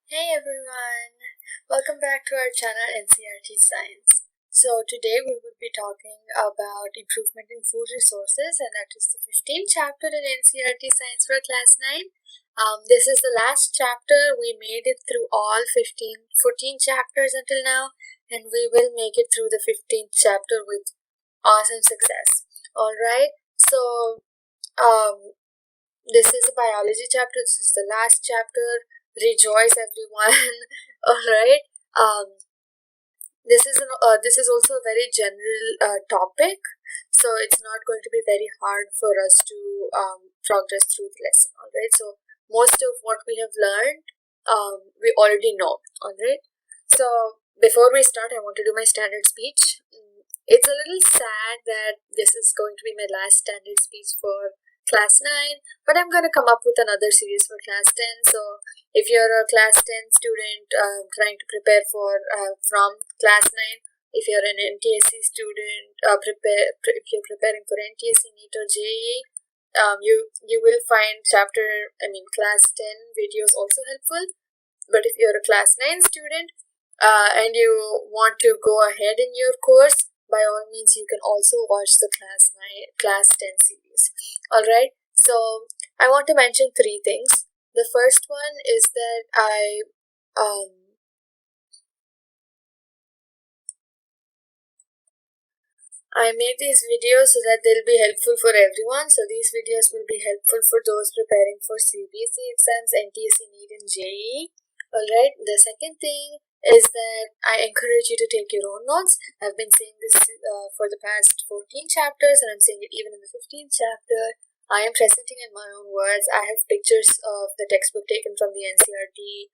Hey everyone! Welcome back to our channel NCERT Science. So today we will be talking about improvement in food resources, and that is the 15th chapter in NCERT Science for class 9. This is the last chapter. We made it through all 14 chapters until now, and we will make it through the 15th chapter with awesome success. Alright, so this is a biology chapter. This is the last chapter. Rejoice, everyone! All right. This is also a very general topic, so it's not going to be very hard for us to progress through the lesson. All right. So most of what we have learned, we already know. All right. So before we start, I want to do my standard speech. It's a little sad that this is going to be my last standard speech for class 9, but I'm going to come up with another series for class 10. So if you're a class 10 student trying to prepare for from class 9, if you're an NTSE student, if you're preparing for NTSE, NEET or JEE, you will find class 10 videos also helpful. But if you're a class 9 student and you want to go ahead in your course, by all means you can also watch the class 10 series. Alright, so I want to mention 3 things. The first one is that I made these videos so that they'll be helpful for everyone. So these videos will be helpful for those preparing for CBSE exams, NTSE, NEET and JEE. Alright, the second thing is that I encourage you to take your own notes. I've been saying this for the past 14 chapters, and I'm saying it even in the 15th chapter. I am presenting in my own words. I have pictures of the textbook taken from the NCERT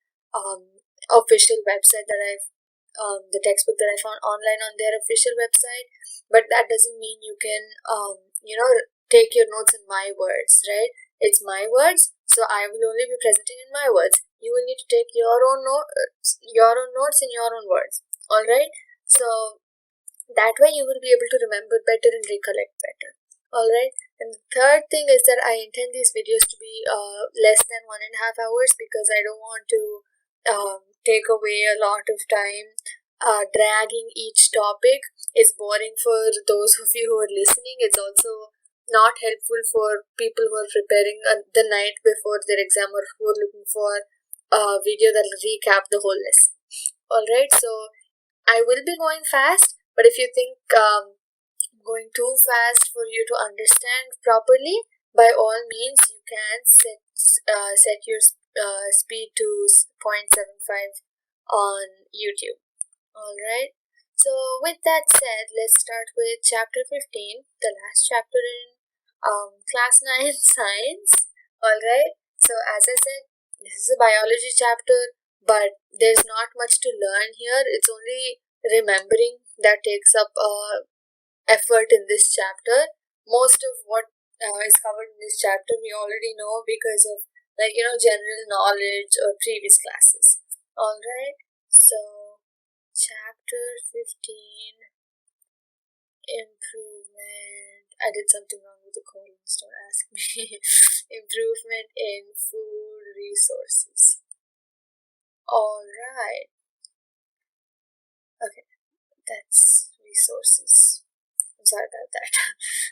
official website the textbook that I found online on their official website. But that doesn't mean you can, take your notes in my words, right? It's my words, so I will only be presenting in my words. You will need to take your own notes in your own words. All right. So that way you will be able to remember better and recollect better. All right. And the third thing is that I intend these videos to be less than 1.5 hours because I don't want to take away a lot of time. Dragging each topic is boring for those of you who are listening. It's also not helpful for people who are preparing the night before their exam or who are looking for a video that will recap the whole lesson. Alright, so I will be going fast, but if you think I'm going too fast for you to understand properly, by all means you can set your speed to 0.75 on YouTube. Alright, so with that said, let's start with chapter 15, the last chapter in class 9 science. Alright, so as I said, this is a biology chapter, but there's not much to learn here. It's only remembering that takes up effort in this chapter. Most of what is covered in this chapter we already know because of general knowledge or previous classes. Alright, so chapter 15, improvement. I did something wrong with the colons, don't ask me. Improvement in food resources. Alright. Okay, that's resources. I'm sorry about that.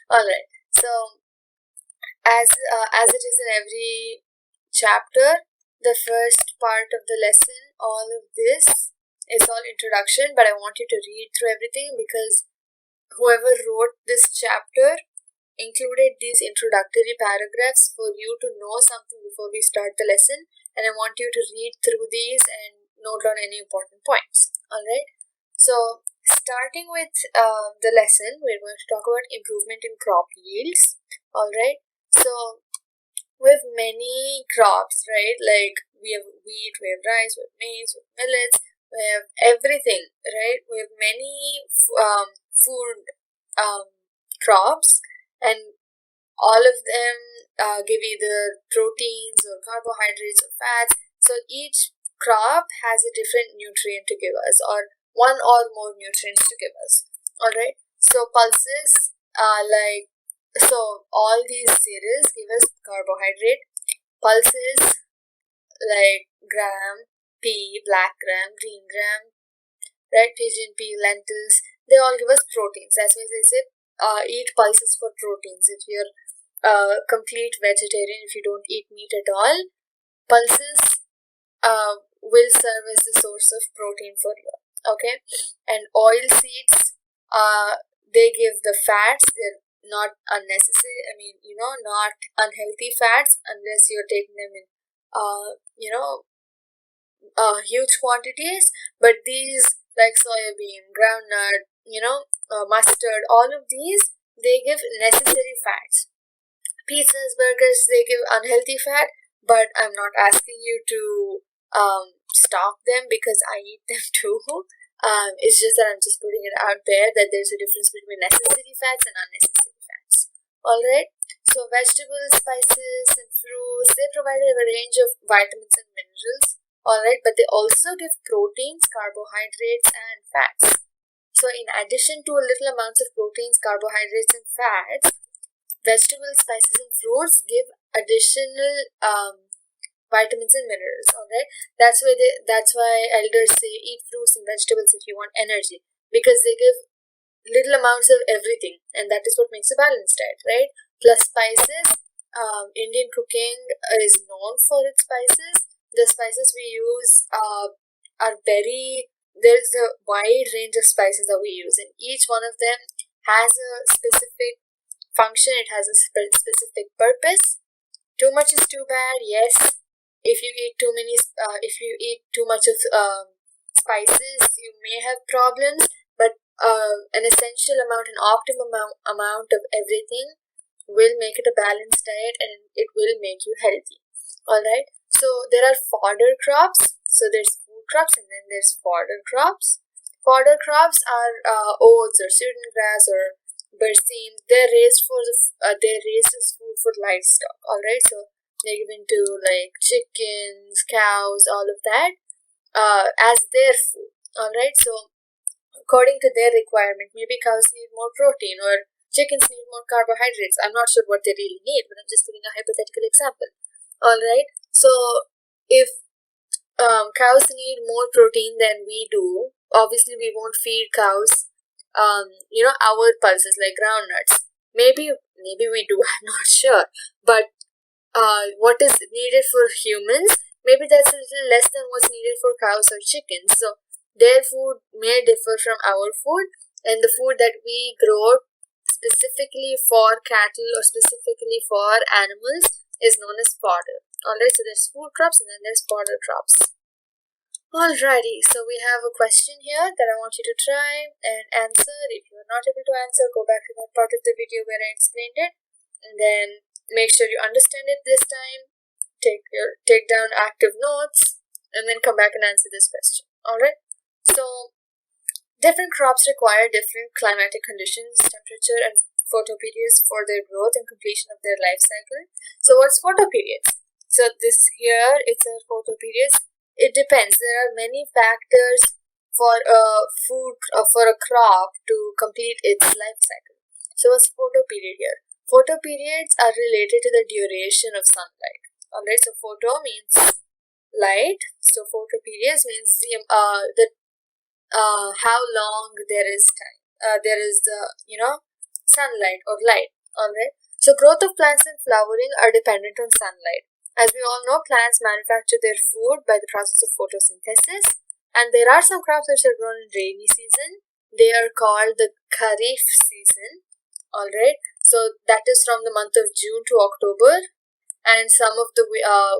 Alright, so as it is in every chapter, the first part of the lesson, all of this is all introduction, but I want you to read through everything because whoever wrote this chapter included these introductory paragraphs for you to know something before we start the lesson, and I want you to read through these and note down any important points. Alright, so starting with the lesson, we're going to talk about improvement in crop yields. Alright, so we have many crops, right? Like we have wheat, we have rice, we have maize, we have millets, we have everything, right? We have many food crops, and all of them give either proteins or carbohydrates or fats. So each crop has a different nutrient to give us, or one or more nutrients to give us. Alright, so pulses so all these cereals give us carbohydrate. Pulses like gram, pea, black gram, green gram, red pigeon pea, lentils. They all give us proteins. That's why they say eat pulses for proteins. If you're complete vegetarian, if you don't eat meat at all, pulses will serve as the source of protein for you. Okay, and oil seeds, they give the fats. They're not unnecessary. I mean, not unhealthy fats unless you're taking them in, huge quantities. But these, like soybean, groundnut, mustard, all of these, they give necessary fats. Pizzas, burgers, they give unhealthy fat, but I'm not asking you to stop them because I eat them too. It's just that I'm just putting it out there that there's a difference between necessary fats and unnecessary fats. Alright, so vegetables, spices, and fruits, they provide a range of vitamins and minerals. Alright, but they also give proteins, carbohydrates, and fats. So in addition to a little amounts of proteins, carbohydrates, and fats, vegetables, spices, and fruits give additional vitamins and minerals. Alright, that's why elders say eat fruits and vegetables if you want energy, because they give little amounts of everything, and that is what makes a balanced diet, right? Plus spices. Indian cooking is known for its spices. The spices we use are there's a wide range of spices that we use, and each one of them has a specific function. It has a specific purpose. Too much is too bad, yes. If you eat too much of spices, you may have problems, but an essential amount, an optimum amount of everything will make it a balanced diet, and it will make you healthy. Alright, so there are fodder crops. So there's food crops and then there's fodder crops. Fodder crops are oats or Sudan grass or berseem. They're raised as food for livestock. Alright, so they're given to like chickens, cows, all of that as their food. Alright, so according to their requirement, maybe cows need more protein or chickens need more carbohydrates. I'm not sure what they really need, but I'm just giving a hypothetical example. Alright, so if cows need more protein than we do, obviously we won't feed cows our pulses like groundnuts. Maybe we do, I'm not sure. But what is needed for humans, maybe that's a little less than what's needed for cows or chickens. So their food may differ from our food, and the food that we grow specifically for cattle or specifically for animals is known as fodder. Alright, so there's food crops and then there's fodder crops. Alrighty, so we have a question here that I want you to try and answer. If you're not able to answer, go back to that part of the video where I explained it, and then make sure you understand it this time. Take down active notes, and then come back and answer this question. Alright, so different crops require different climatic conditions, temperature, and photoperiods for their growth and completion of their life cycle. So what's photoperiods? So this here, it's a photoperiods. It depends. There are many factors for a crop to complete its life cycle. So what's photoperiod here? Photoperiods are related to the duration of sunlight. Alright, so photo means light. So photoperiods means how long there is time. There is the sunlight or light. Alright. So growth of plants and flowering are dependent on sunlight. As we all know, plants manufacture their food by the process of photosynthesis, and there are some crops which are grown in rainy season. They are called the Kharif season. Alright, so that is from the month of June to October, and some of the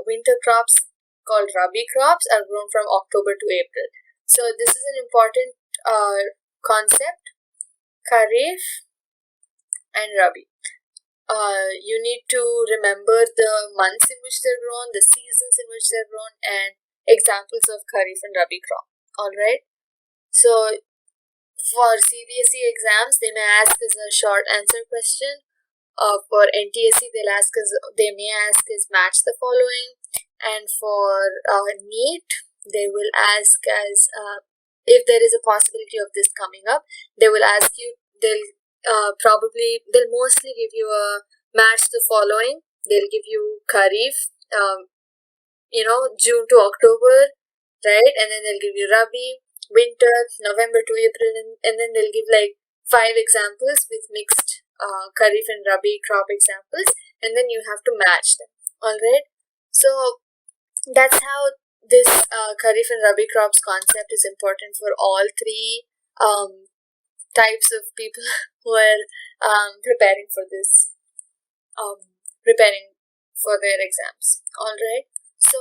winter crops called Rabi crops are grown from October to April. So this is an important concept, Kharif and Rabi. You need to remember the months in which they're grown, the seasons in which they're grown, and examples of Kharif and Rabi crop. Alright, so for CBSE exams, they may ask us a short answer question. For NTSE, they may ask us match the following, and for NEET, they will ask us if there is a possibility of this coming up. They will ask you. They'll mostly give you a match the following. They'll give you Kharif, June to October, right? And then they'll give you Rabi, winter, November to April, and then they'll give like 5 examples with mixed Kharif and Rabi crop examples, and then you have to match them. Alright, so that's how this Kharif and Rabi crops concept is important for all 3 types of people who are preparing for this, preparing for their exams. Alright, so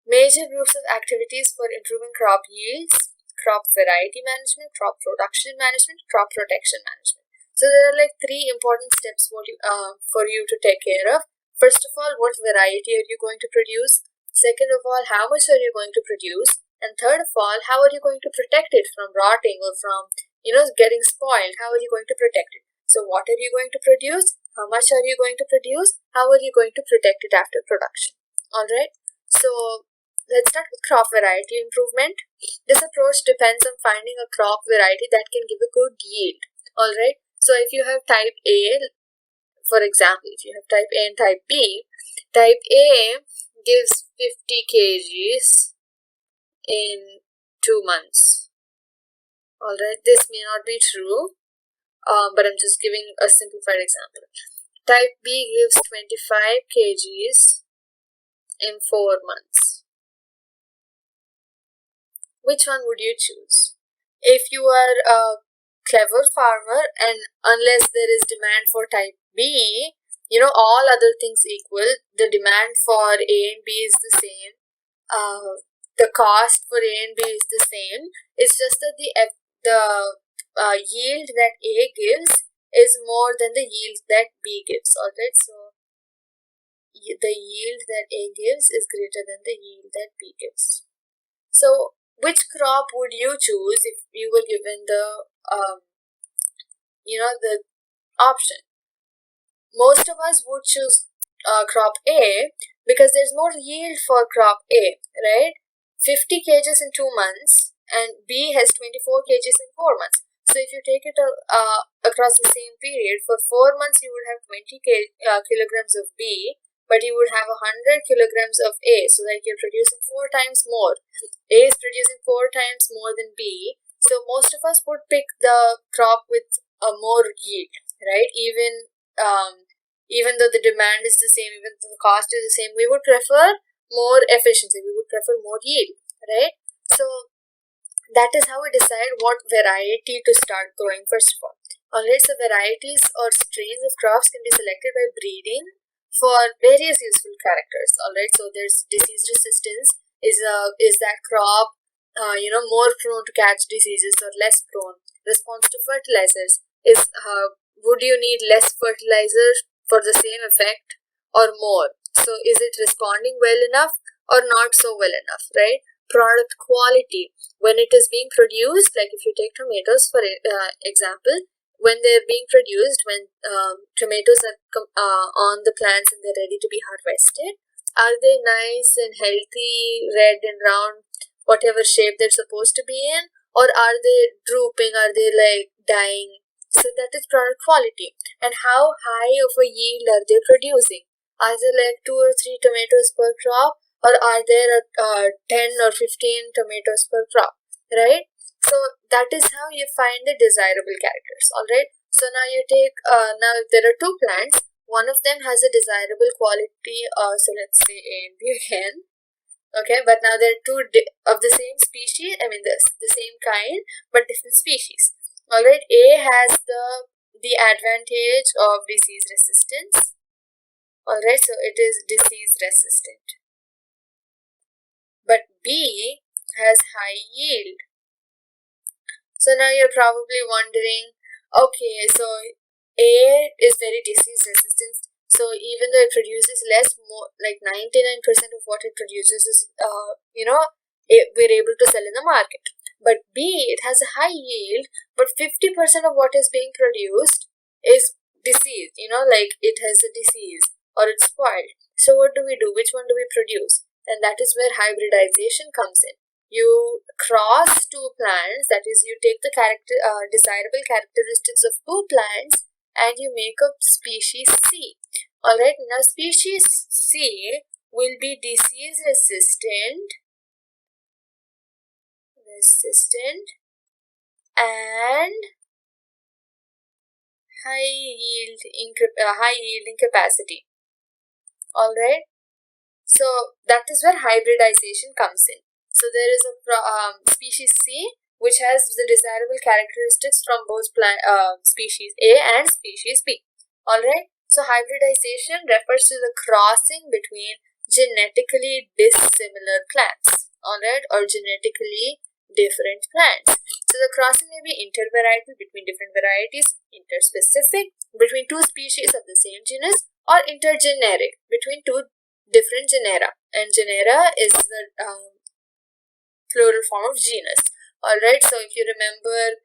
major groups of activities for improving crop yields: crop variety management, crop production management, crop protection management. So there are like 3 important steps for you to take care of. First of all, what variety are you going to produce? Second of all, how much are you going to produce? And third of all, how are you going to protect it from rotting or from getting spoiled? How are you going to protect it? So what are you going to produce? How much are you going to produce? How are you going to protect it after production? Alright, so let's start with crop variety improvement. This approach depends on finding a crop variety that can give a good yield. Alright, so if you have type A, for example, if you have type A and type B, type A gives 50 kgs in 2 months. Alright, this may not be true, but I'm just giving a simplified example. Type B gives 25 kgs in 4 months. Which one would you choose? If you are a clever farmer, and unless there is demand for type B, all other things equal, the demand for A and B is the same, the cost for A and B is the same. It's just that the yield that A gives is more than the yield that B gives. Alright, so the yield that A gives is greater than the yield that B gives. So which crop would you choose if you were given the the option? Most of us would choose crop A because there's more yield for crop A, right? 50 kgs in 2 months, and B has 24 kgs in 4 months. So if you take it across the same period, for 4 months you would have 20 kilograms of B, but you would have 100 kilograms of A, so that you're producing 4 times more. A is producing 4 times more than B, so most of us would pick the crop with a more yield, right? Even though the demand is the same, even though the cost is the same, we would prefer more efficiency, we would prefer more yield, right? So that is how we decide what variety to start growing first of all. Alright, so varieties or strains of crops can be selected by breeding for various useful characters. Alright, so there's disease resistance. Is that crop more prone to catch diseases or less prone? Response to fertilizers is would you need less fertilizer for the same effect or more? So is it responding well enough or not so well enough, right? Product quality, when it is being produced, like if you take tomatoes for example, when they're being produced, when tomatoes are on the plants and they're ready to be harvested, are they nice and healthy, red and round, whatever shape they're supposed to be in, or are they drooping, are they like dying? So that is product quality. And how high of a yield are they producing? Are there like 2 or 3 tomatoes per crop, or are there 10 or 15 tomatoes per crop, right? So that is how you find the desirable characters. Alright, so now you take now there are 2 plants, one of them has a desirable quality, so let's say A and B again, okay, but now there are 2 of the same species, the same kind but different species. Alright, A has the advantage of disease resistance. Alright, so it is disease resistant. But B has high yield. So now you're probably wondering, okay, so A is very disease resistant, so even though it produces less, more like 99% of what it produces is, we're able to sell in the market. But B, it has a high yield, but 50% of what is being produced is diseased, like it has a disease or it's spoiled. So what do we do? Which one do we produce? And that is where hybridization comes in. You cross 2 plants, that is, you take the desirable characteristics of 2 plants and you make a species C. Alright, now species C will be disease resistant and high yielding capacity. All right. So that is where hybridization comes in. So there is a species C which has the desirable characteristics from both species A and species B. Alright, so hybridization refers to the crossing between genetically dissimilar plants, alright, or genetically different plants. So the crossing may be intervarietal between different varieties, interspecific between two species of the same genus, or intergeneric between two different genera, and genera is the plural form of genus. Alright, so if you remember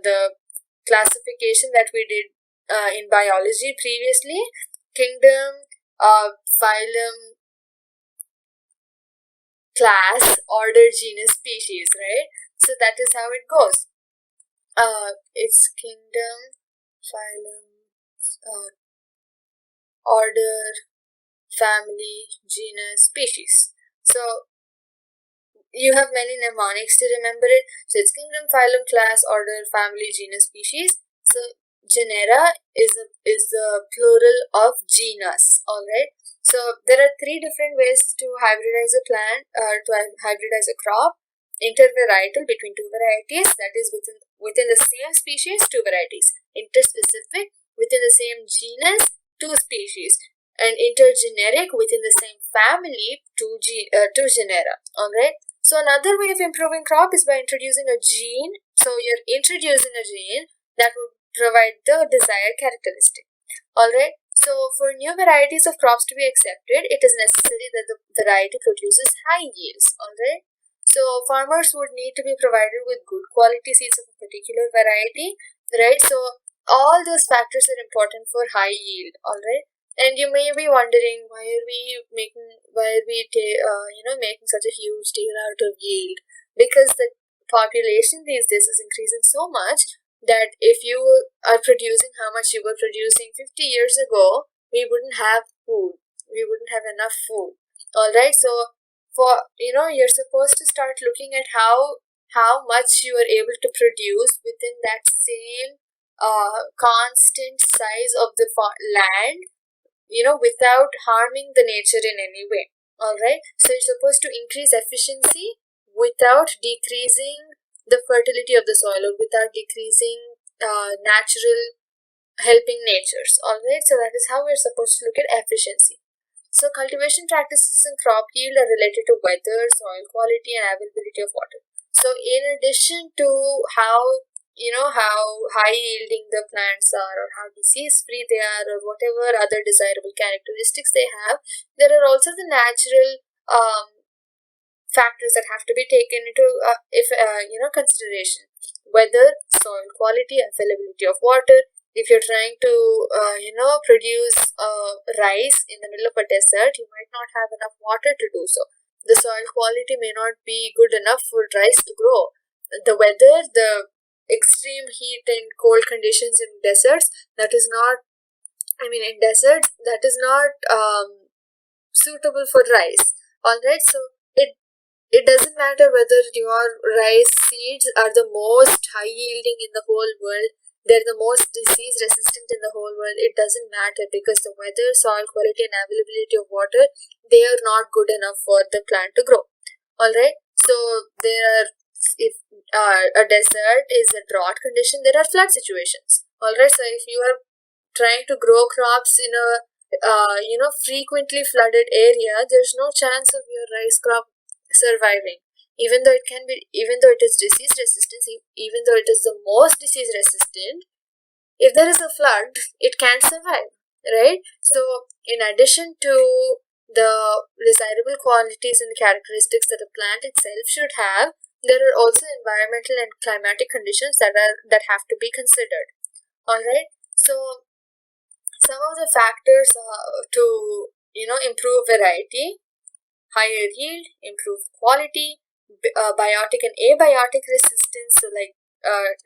the classification that we did in biology previously, kingdom, phylum, class, order, genus, species, right? So that is how it goes. It's kingdom, phylum, order, family, genus, species. So you have many mnemonics to remember it. So it's kingdom, phylum, class, order, family, genus, species. So genera is the plural of genus. All right. So there are three different ways to hybridize a plant, to hybridize a crop. Intervarietal between two varieties, that is within the same species, two varieties. Interspecific within the same genus, two species. And intergeneric within the same family, two genera. All right. So another way of improving crop is by introducing a gene. So you're introducing a gene that would provide the desired characteristic. Alright, so for new varieties of crops to be accepted, it is necessary that the variety produces high yields. Alright, so farmers would need to be provided with good quality seeds of a particular variety. Right, so all those factors are important for high yield. Alright. And you may be wondering, why are we making such a huge deal out of yield? Because the population these days is increasing so much that if you are producing how much you were producing 50 years ago, we wouldn't have food. We wouldn't have enough food. All right. So you're supposed to start looking at how much you are able to produce within that same constant size of the land, without harming the nature in any way. Alright, so you're supposed to increase efficiency without decreasing the fertility of the soil or without decreasing natural helping natures. Alright, so that is how we're supposed to look at efficiency. So cultivation practices and crop yield are related to weather, soil quality, and availability of water. So in addition to how high yielding the plants are, or how disease free they are, or whatever other desirable characteristics they have, there are also the natural factors that have to be taken into consideration. Weather, soil quality, availability of water. If you're trying to produce rice in the middle of a desert, you might not have enough water to do so. The soil quality may not be good enough for rice to grow. The weather, the extreme heat and cold conditions in deserts, that is not suitable for rice. Alright, so it doesn't matter whether your rice seeds are the most high yielding in the whole world, they're the most disease resistant in the whole world. It doesn't matter, because the weather, soil quality, and availability of water, they are not good enough for the plant to grow. Alright, so if a desert is a drought condition, there are flood situations. Alright, so if you are trying to grow crops in a frequently flooded area, there's no chance of your rice crop surviving. Even though it is disease resistant, even though it is the most disease resistant, if there is a flood, it can't survive, right? So in addition to the desirable qualities and characteristics that a plant itself should have, there are also environmental and climatic conditions that have to be considered. Alright, so some of the factors to improve variety: higher yield, improved quality, biotic and abiotic resistance. So like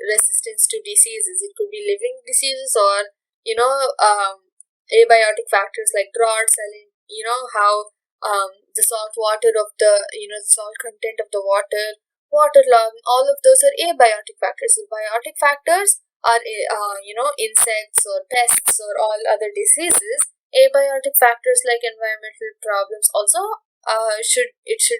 resistance to diseases, it could be living diseases, or abiotic factors like drought, saline, how the salt water of the, salt content of the water, waterlogging, all of those are abiotic factors. If biotic factors are, insects or pests or all other diseases, abiotic factors like environmental problems also should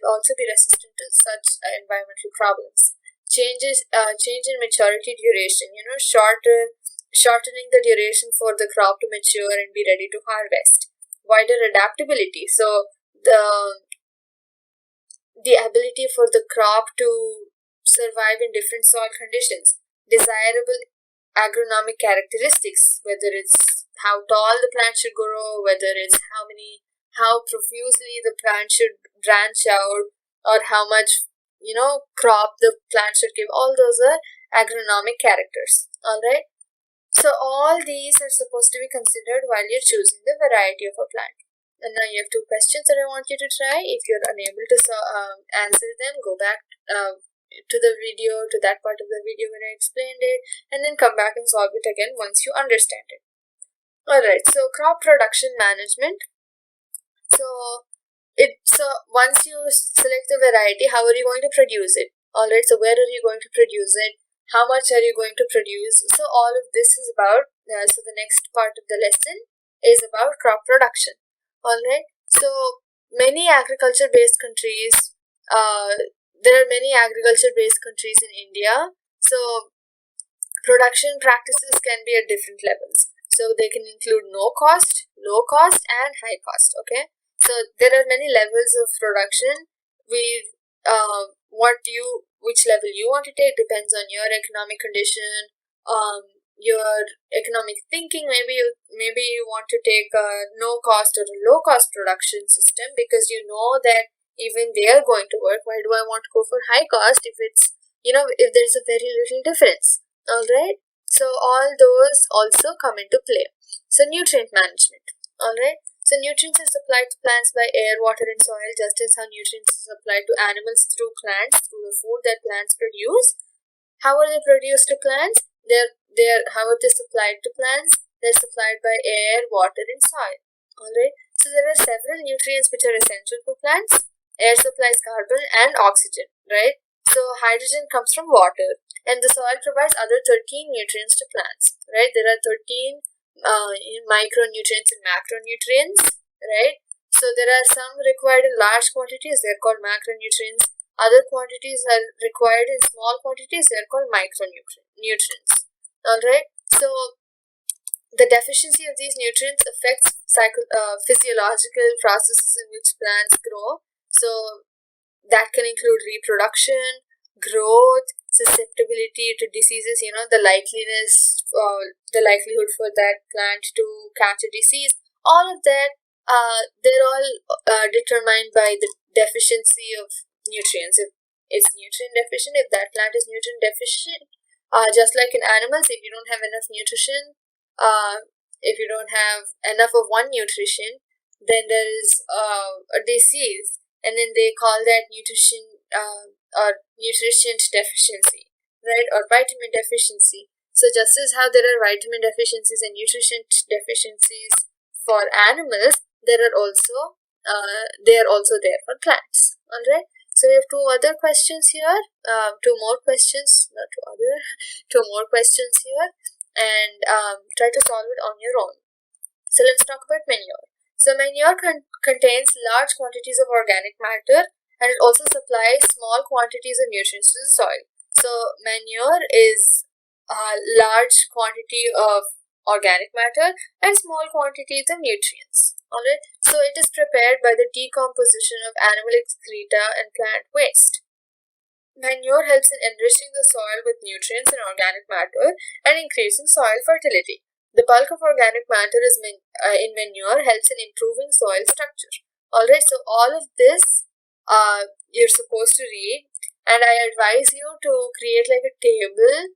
also be resistant to such environmental problems. Change in maturity duration, shortening the duration for the crop to mature and be ready to harvest. Wider adaptability, so the ability for the crop to survive in different soil conditions. Desirable agronomic characteristics, whether it's how tall the plant should grow, whether it's how profusely the plant should branch out, or how much crop the plant should give. All those are agronomic characters. All right. So all these are supposed to be considered while you're choosing the variety of a plant. And now you have two questions that I want you to try. If you're unable to answer them, go back to the video, to that part of the video where I explained it, and then come back and solve it again once you understand it. Alright, so crop production management. So once you select the variety, how are you going to produce it? Alright, so where are you going to produce it? How much are you going to produce? So all of this is about, so the next part of the lesson is about crop production. Alright, so many agriculture-based countries, there are many agriculture-based countries in India, so production practices can be at different levels. So they can include no cost, low cost, and high cost, okay? So there are many levels of production. Which level you want to take depends on your economic condition, your economic thinking. Maybe you want to take a no cost or a low cost production system because you know that even they are going to work. Why do I want to go for high cost if it's, if there's a very little difference? All right. So all those also come into play. So nutrient management. All right. So nutrients are supplied to plants by air, water, and soil, just as how nutrients are supplied to animals through plants, through the food that plants produce. How are they produced to plants? How are they supplied to plants? They're supplied by air, water, and soil. Alright. So there are several nutrients which are essential for plants. Air supplies carbon and oxygen, right? So hydrogen comes from water, and the soil provides other 13 nutrients to plants, right? There are 13 micronutrients and macronutrients, right? So there are some required in large quantities, they're called macronutrients. Other quantities are required in small quantities, they're called micronutrients. Alright, so the deficiency of these nutrients affects physiological processes in which plants grow. So that can include reproduction, growth, susceptibility to diseases, the likelihood for that plant to catch a disease. All of that, they're all determined by the deficiency of nutrients. If it's nutrient deficient, if that plant is nutrient deficient, just like in animals, if you don't have enough nutrition, if you don't have enough of one nutrition, then there is a disease, and then they call that nutrition or nutrition deficiency, right? Or vitamin deficiency. So just as how there are vitamin deficiencies and nutrition deficiencies for animals, they are also there for plants. All right. So we have two other questions here. Two more questions here, and try to solve it on your own. So let's talk about manure. So manure contains large quantities of organic matter, and it also supplies small quantities of nutrients to the soil. So manure is a large quantity of organic matter and small quantities of nutrients. Alright, so it is prepared by the decomposition of animal excreta and plant waste. Manure helps in enriching the soil with nutrients and organic matter and increasing soil fertility. The bulk of organic matter in manure helps in improving soil structure. Alright, so all of this you're supposed to read, and I advise you to create like a table.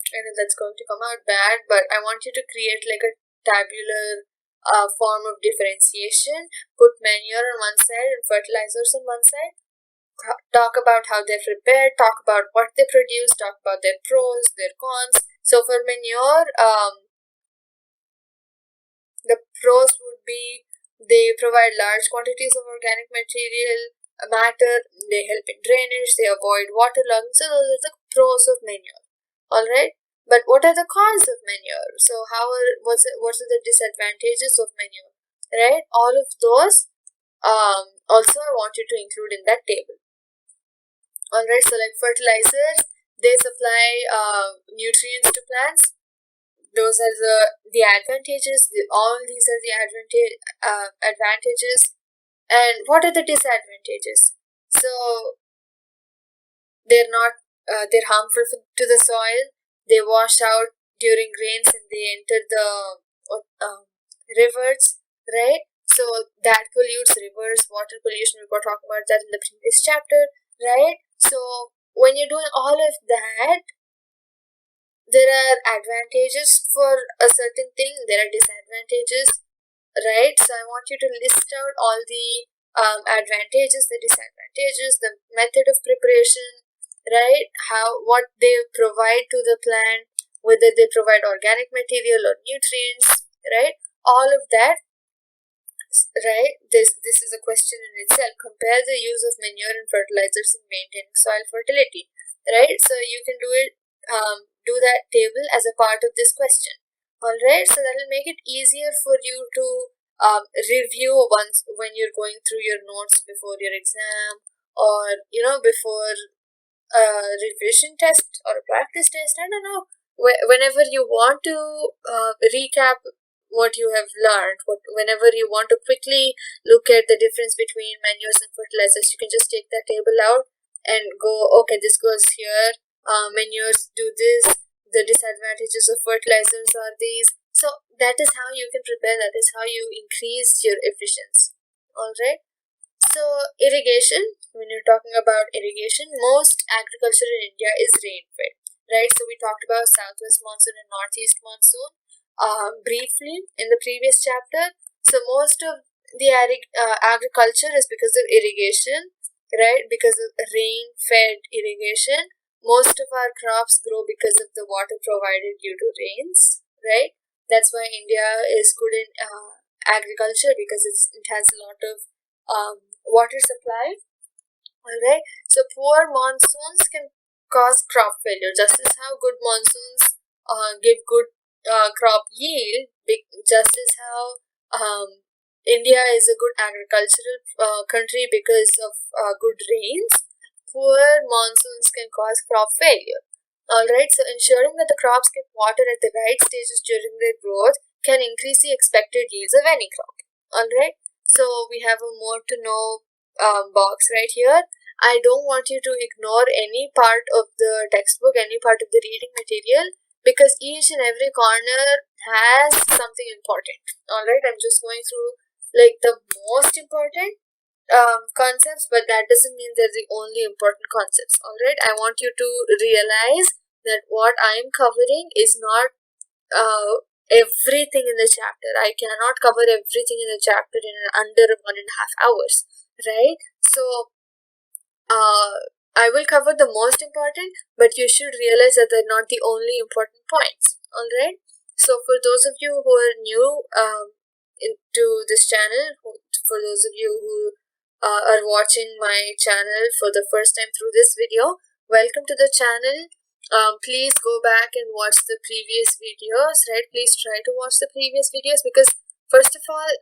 I know that's going to come out bad, but I want you to create like a tabular form of differentiation. Put manure on one side and fertilizers on one side. Talk about how they're prepared, talk about what they produce, talk about their pros, their cons. So for manure, The pros would be they provide large quantities of organic matter, they help in drainage, they avoid waterlogging. So those are the pros of manure. Alright. But what are the cons of manure? So what are the disadvantages of manure? Right? All of those also I want you to include in that table. Alright, so like fertilizers, they supply nutrients to plants. Those are the advantages. All these are the advantages. And what are the disadvantages? So they're not they're harmful to the soil. They wash out during rains and they enter the rivers, right? So that pollutes rivers, water pollution. We were talking about that in the previous chapter, right? So when you're doing all of that, there are advantages for a certain thing, there are disadvantages, right? So I want you to list out all the advantages, the disadvantages, the method of preparation, right? What they provide to the plant, whether they provide organic material or nutrients, right? All of that, right? This is a question in itself. Compare the use of manure and fertilizers in maintaining soil fertility, right? So you can do that table as a part of this question. Alright, so that will make it easier for you to review once when you're going through your notes before your exam, or before a revision test or a practice test. I don't know, whenever you want to recap what you have learned, whenever you want to quickly look at the difference between manures and fertilizers, you can just take that table out and go, okay, this goes here, manures do this, the disadvantages of fertilizers are these. So that is how you can prepare, that is how you increase your efficiency. Alright. So irrigation, when you're talking about irrigation, most agriculture in India is rain-fed, right? So we talked about southwest monsoon and northeast monsoon briefly in the previous chapter. So most of the agriculture is because of irrigation, right? Because of rain-fed irrigation. Most of our crops grow because of the water provided due to rains, right? That's why India is good in agriculture, because it has a lot of water supply. Alright, so poor monsoons can cause crop failure, just as how good monsoons give good crop yield, just as how India is a good agricultural country because of good rains. Poor monsoons can cause crop failure. Alright, so ensuring that the crops get water at the right stages during their growth can increase the expected yields of any crop. Alright, so we have a more to know box right here. I don't want you to ignore any part of the textbook, any part of the reading material, because each and every corner has something important. Alright, I'm just going through like the most important concepts, but that doesn't mean they're the only important concepts. Alright, I want you to realize that what I'm covering is not everything in the chapter. I cannot cover everything in the chapter in under 1.5 hours, right? So I will cover the most important, but you should realize that they're not the only important points. Alright, so for those of you who are new into this channel, for those of you who are watching my channel for the first time through this video, welcome to the channel. Please go back and watch the previous videos, right? Please try to watch the previous videos, because first of all,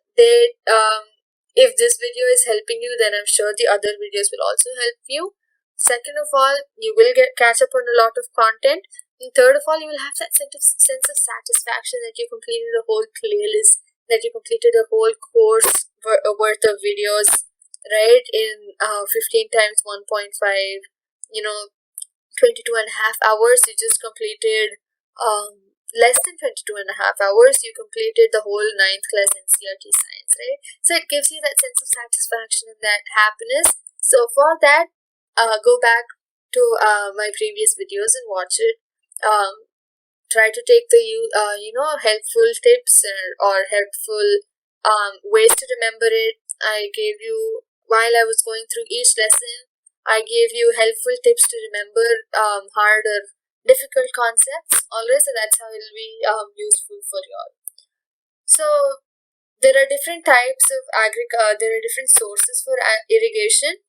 if this video is helping you, then I'm sure the other videos will also help you. Second of all, you will catch up on a lot of content. And third of all, you will have that sense of satisfaction that you completed a whole playlist, that you completed a whole course worth of videos, right? In 15 times 1.5, 22.5 hours. You just completed less than 22.5 hours. You completed the whole 9th class NCERT Science, right? So it gives you that sense of satisfaction and that happiness. So for that, go back to my previous videos and watch it. Try to take the helpful tips or helpful ways to remember it. I gave you, while I was going through each lesson, I gave you helpful tips to remember hard or difficult concepts. Always, so that's how it will be useful for you all. So there are different types of there are different sources for irrigation.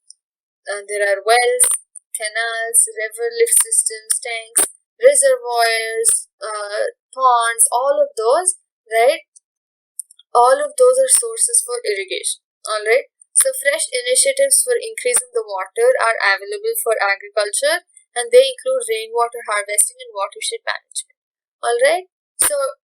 There are wells, canals, river lift systems, tanks, reservoirs, ponds, all of those, right? All of those are sources for irrigation. Alright. So fresh initiatives for increasing the water are available for agriculture, and they include rainwater harvesting and watershed management. Alright. So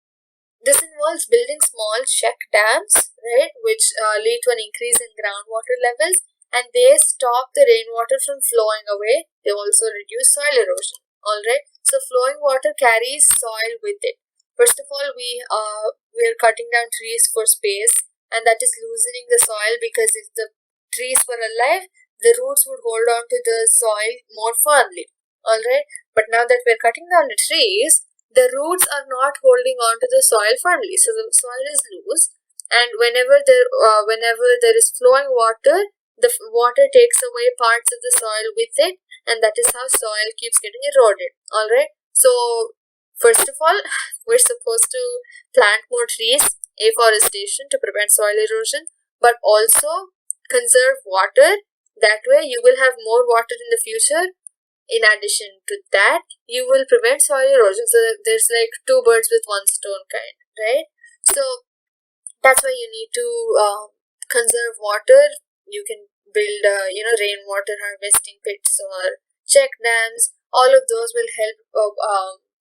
this involves building small check dams, right, which lead to an increase in groundwater levels, and they stop the rainwater from flowing away. They also reduce soil erosion. Alright. So flowing water carries soil with it. First of all, we are cutting down trees for space, and that is loosening the soil, because if the trees were alive, the roots would hold on to the soil more firmly. Alright, but now that we're cutting down the trees, the roots are not holding on to the soil firmly, so the soil is loose, and whenever there is flowing water, the water takes away parts of the soil with it, and that is how soil keeps getting eroded. Alright, so first of all, we're supposed to plant more trees, afforestation, to prevent soil erosion, but also conserve water. That way you will have more water in the future. In addition to that, you will prevent soil erosion. So there's like two birds with one stone kind, right? So that's why you need to conserve water. You can build rainwater harvesting pits or check dams. All of those will help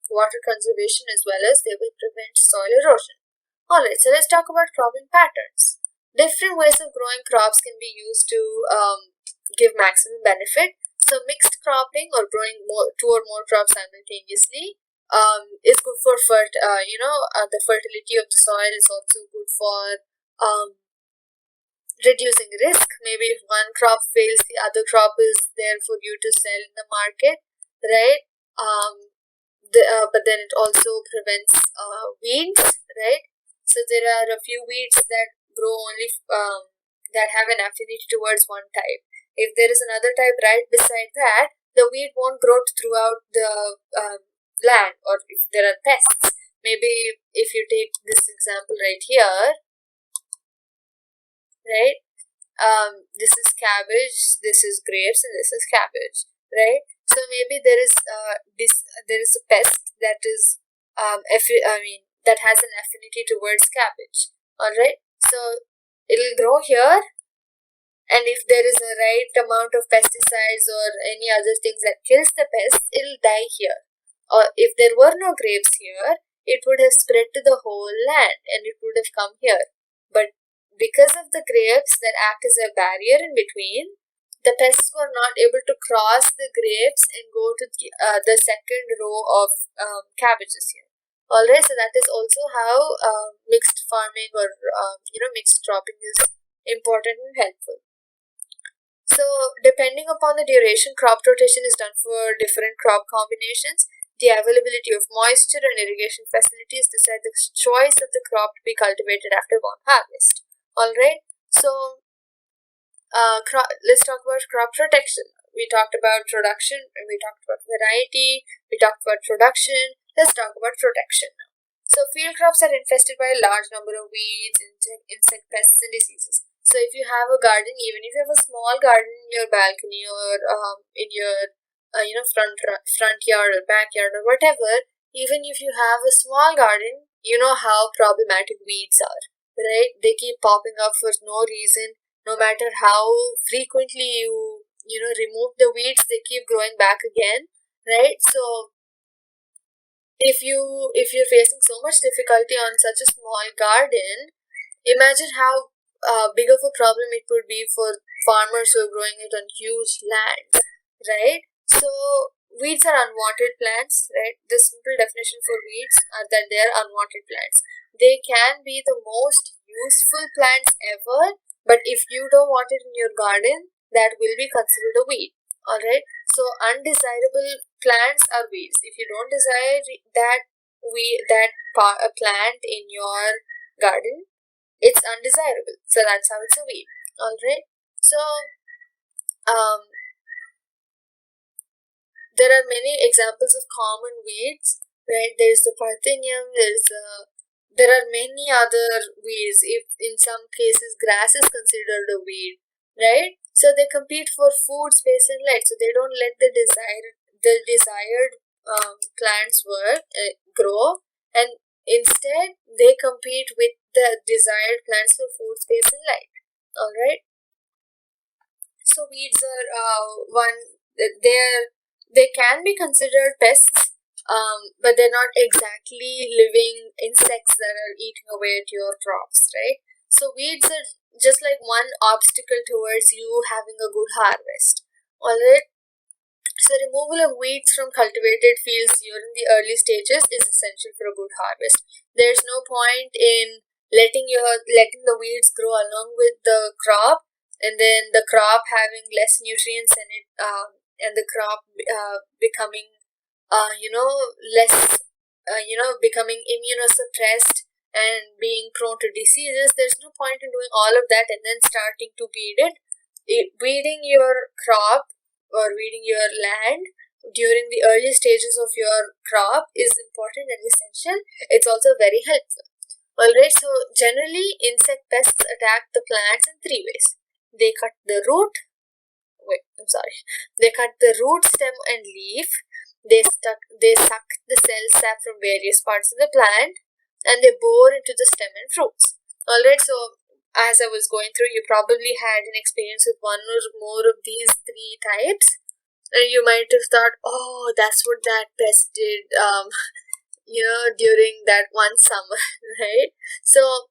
water conservation, as well as they will prevent soil erosion. Alright, so let's talk about cropping patterns. Different ways of growing crops can be used to give maximum benefit. So mixed cropping, or growing two or more crops simultaneously, is good for the fertility of the soil. Is also good for reducing risk. Maybe if one crop fails, the other crop is there for you to sell in the market, right? But then it also prevents weeds, right? So there are a few weeds that grow only that have an affinity towards one type. If there is another type right beside that, the weed won't grow throughout the land. Or if there are pests, maybe if you take this example right here, right? This is cabbage, this is grapes, and this is cabbage, right? So maybe there is a pest that is that has an affinity towards cabbage. All right, so it'll grow here, and if there is a right amount of pesticides or any other things that kills the pest, it'll die here. Or if there were no grapes here, it would have spread to the whole land and it would have come here. But because of the grapes that act as a barrier in between, the pests were not able to cross the grapes and go to the second row of cabbages here. Alright, so that is also how mixed farming, or mixed cropping, is important and helpful. So depending upon the duration, crop rotation is done for different crop combinations. The availability of moisture and irrigation facilities decide the choice of the crop to be cultivated after one harvest. Alright, so let's talk about crop protection. We talked about production, we talked about variety, we talked about production. Let's talk about protection now. So field crops are infested by a large number of weeds, insect pests, and diseases. So if you have a garden, even if you have a small garden in your balcony, or in your front yard or backyard or whatever, even if you have a small garden, you know how problematic weeds are, right? They keep popping up for no reason. No matter how frequently you remove the weeds, they keep growing back again, right? So if you're facing so much difficulty on such a small garden, imagine how big of a problem it would be for farmers who are growing it on huge lands, right? So weeds are unwanted plants, right? The simple definition for weeds are that they are unwanted plants. They can be the most useful plants ever, but if you don't want it in your garden, that will be considered a weed. Alright, so undesirable plants are weeds. If you don't desire a plant in your garden, it's undesirable. So that's how it's a weed. Alright, so there are many examples of common weeds, right? There's the parthenium, there's the there are many other weeds. If in some cases grass is considered a weed, right? So they compete for food, space, and light. So they don't let the desired plants grow, and instead they compete with the desired plants for food, space, and light. All right. So weeds are they can be considered pests, but they're not exactly living insects that are eating away at your crops, right? So weeds are just like one obstacle towards you having a good harvest. Alright. So removal of weeds from cultivated fields during the early stages is essential for a good harvest. There's no point in letting the weeds grow along with the crop, and then the crop having less nutrients in it, and the crop becoming less becoming immunosuppressed and being prone to diseases. There's no point in doing all of that and then starting to weeding your crop or weeding your land during the early stages of your crop is important and essential. It's also very helpful. Alright, so generally insect pests attack the plants in three ways. They cut the root, they cut the root, stem, and leaf. They suck the cell sap from various parts of the plant, and they bore into the stem and fruits. Alright, so as I was going through, you probably had an experience with one or more of these three types, and you might have thought, oh, that's what that pest did, during that one summer, right? So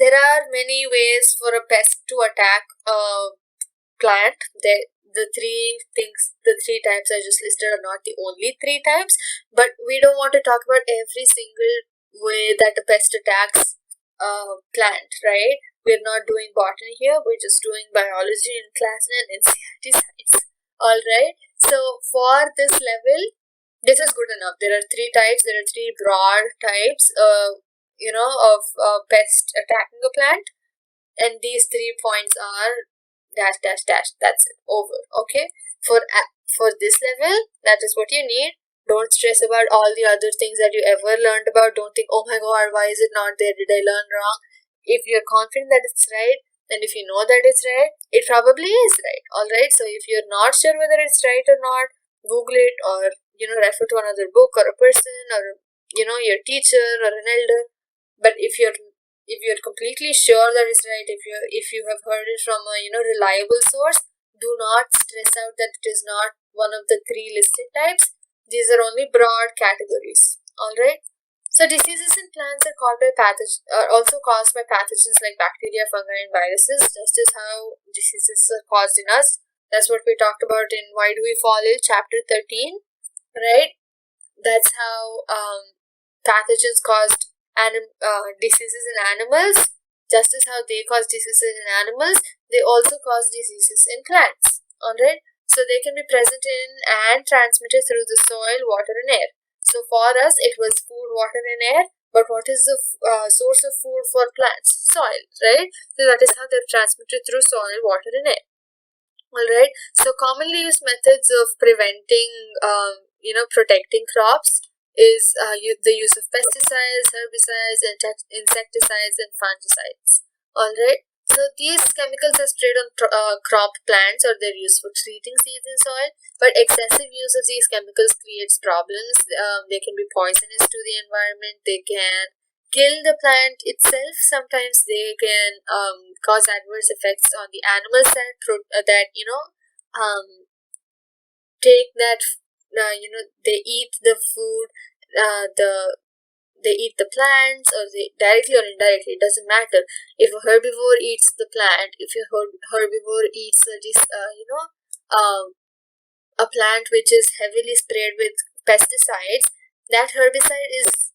there are many ways for a pest to attack a plant. The three types I just listed are not the only three types, but we don't want to talk about every single way that a pest attacks a plant, right? We're not doing botany here, we're just doing biology in class and NCERT Science. Alright, so for this level, this is good enough. There are three types, there are three broad types of pest attacking a plant, and these 3 points are dash dash dash. That's it, over. Okay, for this level, that is what you need. Don't stress about all the other things that you ever learned about. Don't think, oh my god, why is it not there, did I learn wrong? If you're confident that it's right, and if you know that it's right, it probably is right. Alright, so if you're not sure whether it's right or not, Google it, or refer to another book or a person, or your teacher or an elder. But if you're completely sure that it's right, if you have heard it from a reliable source, do not stress out that it is not one of the 3 listed types. These are only broad categories. Alright. So diseases in plants are also caused by pathogens like bacteria, fungi, and viruses, just as how diseases are caused in us. That's what we talked about in Why Do We Fall Ill, chapter 13. Right? That's how pathogens caused diseases in animals. Just as how they cause diseases in animals, they also cause diseases in plants. Alright? So they can be present in and transmitted through the soil, water, and air. So for us, it was food, water, and air. But what is the source of food for plants? Soil, right? So that is how they're transmitted through soil, water, and air. Alright, so commonly used methods of preventing, protecting crops is the use of pesticides, herbicides, insecticides, and fungicides. Alright, so these chemicals are sprayed on crop plants, or they're used for treating seeds in soil, but excessive use of these chemicals creates problems. They can be poisonous to the environment, they can kill the plant itself. Sometimes they can cause adverse effects on the animals that take that they eat the food, they eat the plants, or they directly or indirectly, it doesn't matter. If a herbivore eats the plant, if a herbivore eats a plant which is heavily sprayed with pesticides, that herbicide is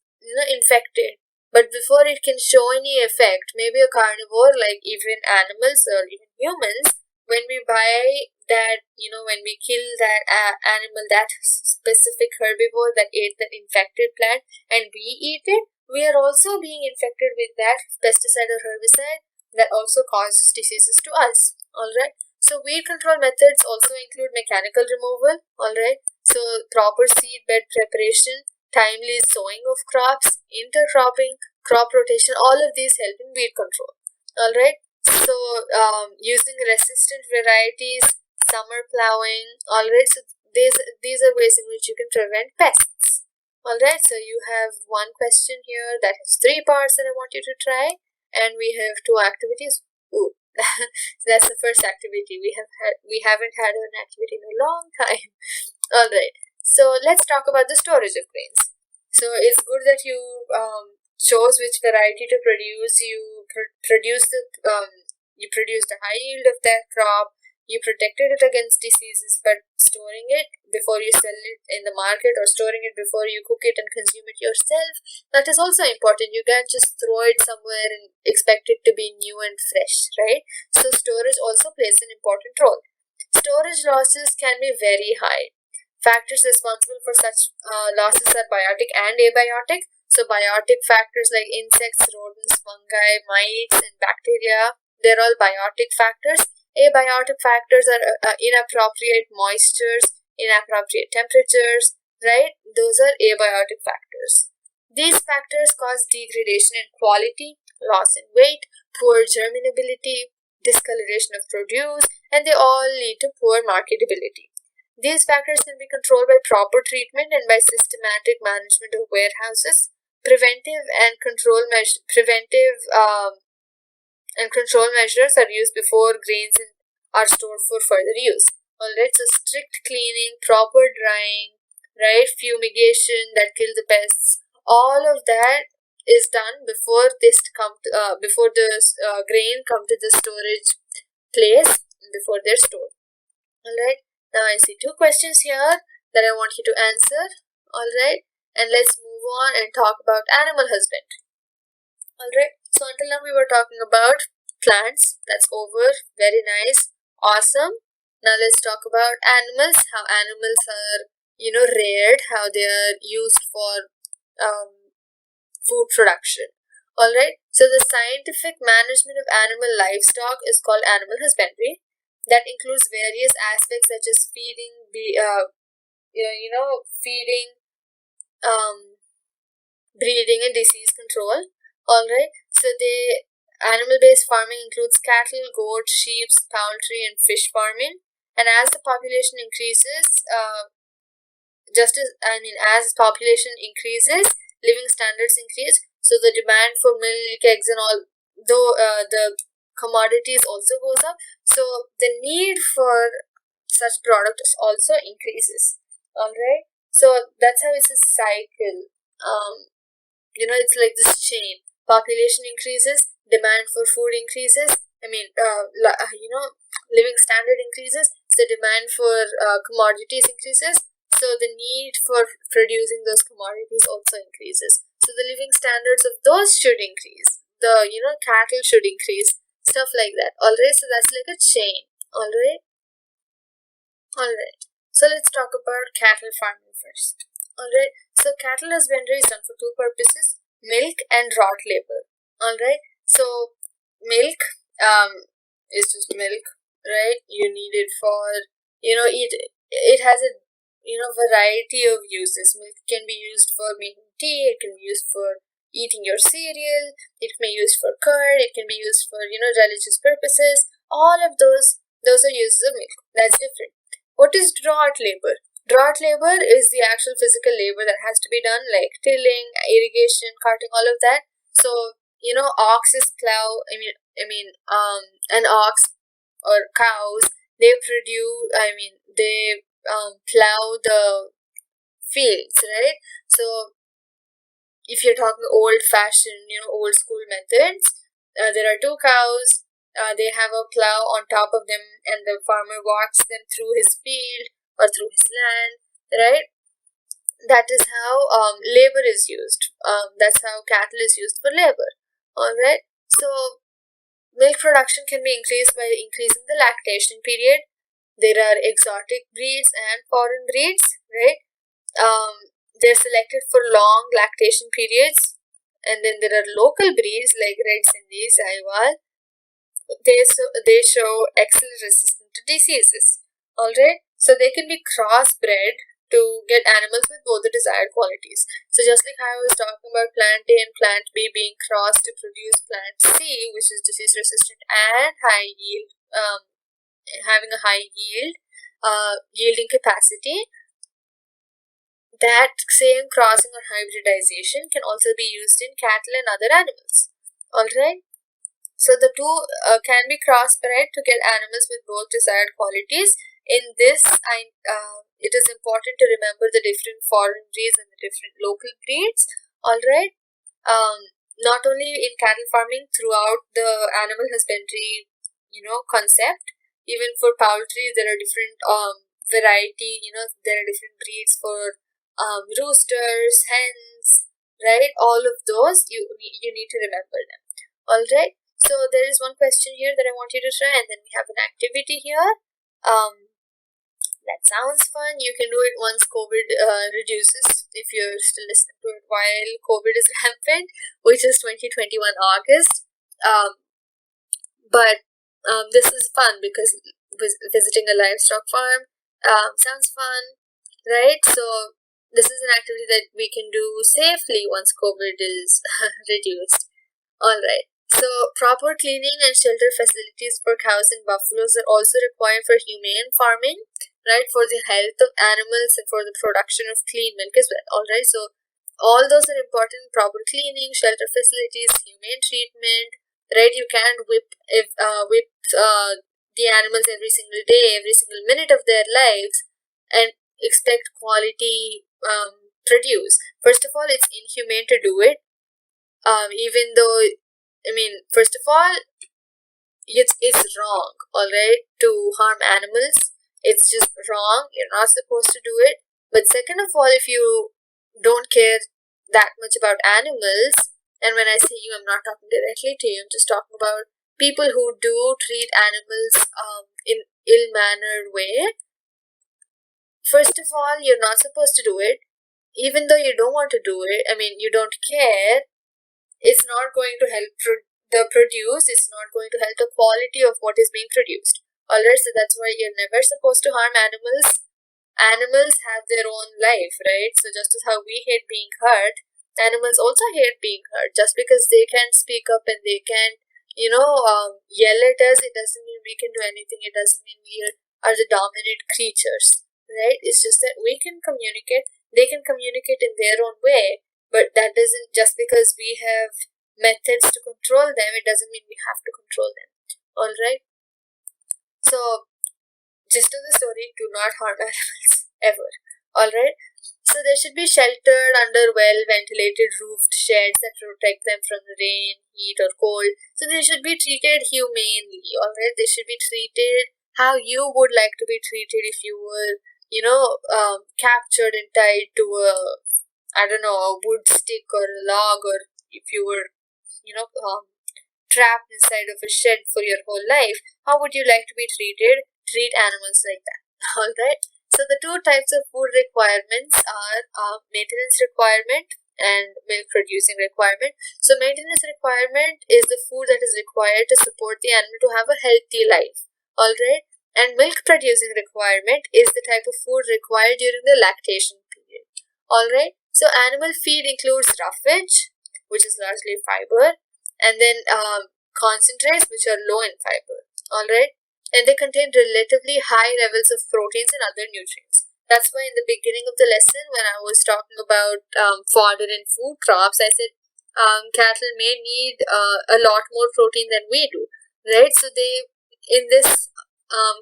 infected. But before it can show any effect, maybe a carnivore, like even animals or even humans, when we buy that, when we kill that animal, that specific herbivore that ate that infected plant, and we eat it, we are also being infected with that pesticide or herbicide that also causes diseases to us. Alright. So weed control methods also include mechanical removal. Alright. So proper seed bed preparation, timely sowing of crops, intercropping, crop rotation, all of these help in weed control. Alright, so using resistant varieties, summer plowing. Alright, so these are ways in which you can prevent pests. Alright, so you have one question here that has 3 parts that I want you to try, and we have 2 activities. Ooh. So that's the first activity. We haven't had an activity in a long time. Alright, so let's talk about the storage of grains. So it's good that you chose which variety to produce. You produced a high yield of that crop. You protected it against diseases, but storing it before you sell it in the market, or storing it before you cook it and consume it yourself, that is also important. You can't just throw it somewhere and expect it to be new and fresh, right? So storage also plays an important role. Storage losses can be very high. Factors responsible for such losses are biotic and abiotic. So biotic factors like insects, rodents, fungi, mites, and bacteria, they're all biotic factors. Abiotic factors are inappropriate moistures, inappropriate temperatures, right? Those are abiotic factors. These factors cause degradation in quality, loss in weight, poor germinability, discoloration of produce, and they all lead to poor marketability. These factors can be controlled by proper treatment and by systematic management of warehouses. Preventive and control measures are used before grains are stored for further use. Alright, so strict cleaning, proper drying, right, fumigation that kill the pests, all of that is done before the grain come to the storage place, before they're stored. Alright, now I see 2 questions here that I want you to answer. Alright, and let's move on and talk about animal husbandry. Alright, so until now we were talking about plants. That's over. Very nice. Awesome. Now let's talk about animals. How animals are, reared. How they are used for food production. Alright, so the scientific management of animal livestock is called animal husbandry. That includes various aspects such as feeding, breeding, and disease control. Alright, so animal-based farming includes cattle, goats, sheep, poultry, and fish farming. And as the population increases, as population increases, living standards increase. So the demand for milk, eggs, and all, the commodities also goes up. So the need for such products also increases. Alright, so that's how it's a cycle. It's like this chain. Population increases, demand for food increases. Living standard increases, so demand for commodities increases. So the need for producing those commodities also increases. So the living standards of those should increase. The cattle should increase. Stuff like that. Alright, so that's like a chain. Alright. So let's talk about cattle farming first. Alright, so cattle husbandry is done for 2 purposes: milk and draught labor. Alright, so milk is just milk, right? You need it for, it has a variety of uses. Milk can be used for making tea, it can be used for eating your cereal, it can be used for curd, it can be used for, religious purposes. All of those are uses of milk. That's different. What is draught labor? Draught labor is the actual physical labor that has to be done, like tilling, irrigation, carting, all of that. So, oxes plow, an ox or cows, they plow the fields, right? So, if you're talking old-fashioned, old school methods, there are 2 cows, they have a plow on top of them, and the farmer walks them through his field or through his land, right? That is how labor is used. That's how cattle is used for labor. Alright, so milk production can be increased by increasing the lactation period. There are exotic breeds and foreign breeds, right? They're selected for long lactation periods. And then there are local breeds like Red Sindhi, Sahiwal. They show excellent resistance to diseases. Alright, so they can be crossbred to get animals with both the desired qualities. So just like how I was talking about plant A and plant B being crossed to produce plant C, which is disease resistant and high yield, having a high yield, yielding capacity, that same crossing or hybridization can also be used in cattle and other animals. Alright, so the two can be crossbred to get animals with both desired qualities. In this, it is important to remember the different foreign breeds and the different local breeds. Alright, not only in cattle farming, throughout the animal husbandry, concept, even for poultry, there are different variety. There are different breeds for roosters, hens, right? All of those you need to remember them. Alright, so there is one question here that I want you to try, and then we have an activity here. That sounds fun. You can do it once COVID reduces, if you're still listening to it while COVID is rampant, which is 2021 August. But this is fun because visiting a livestock farm sounds fun, right? So this is an activity that we can do safely once COVID is reduced. Alright, so proper cleaning and shelter facilities for cows and buffaloes are also required for humane farming, right? For the health of animals and for the production of clean milk as well. Alright, so all those are important: proper cleaning, shelter facilities, humane treatment, right? You can't whip the animals every single day, every single minute of their lives, and expect quality produce. First of all, it's inhumane to do it. Even though, first of all, it's wrong, alright, to harm animals. It's just wrong. You're not supposed to do it. But second of all, if you don't care that much about animals, and when I say you, I'm not talking directly to you, I'm just talking about people who do treat animals in ill-mannered way. First of all, you're not supposed to do it. Even though you don't want to do it, you don't care, it's not going to help the produce, it's not going to help the quality of what is being produced. Alright, so that's why you're never supposed to harm animals. Animals have their own life, right? So just as how we hate being hurt, animals also hate being hurt. Just because they can't speak up and they can't, yell at us, it doesn't mean we can do anything. It doesn't mean we are the dominant creatures, right? It's just that we can communicate. They can communicate in their own way, but that doesn't, just because we have methods to control them, it doesn't mean we have to control them. Alright? So, gist of the story, do not harm animals, ever. Alright? So they should be sheltered under well-ventilated roofed sheds that protect them from the rain, heat or cold. So they should be treated humanely, alright? They should be treated how you would like to be treated if you were, captured and tied to a wood stick or a log, or if you were, trapped inside of a shed for your whole life. How would you like to be treated? Treat animals like that. Alright? So the two types of food requirements are maintenance requirement and milk producing requirement. So maintenance requirement is the food that is required to support the animal to have a healthy life. Alright? And milk producing requirement is the type of food required during the lactation period. Alright? So animal feed includes roughage, which is largely fiber, and then concentrates, which are low in fiber. Alright? And they contain relatively high levels of proteins and other nutrients. That's why in the beginning of the lesson, when I was talking about fodder and food crops, I said cattle may need a lot more protein than we do, right? So they, in this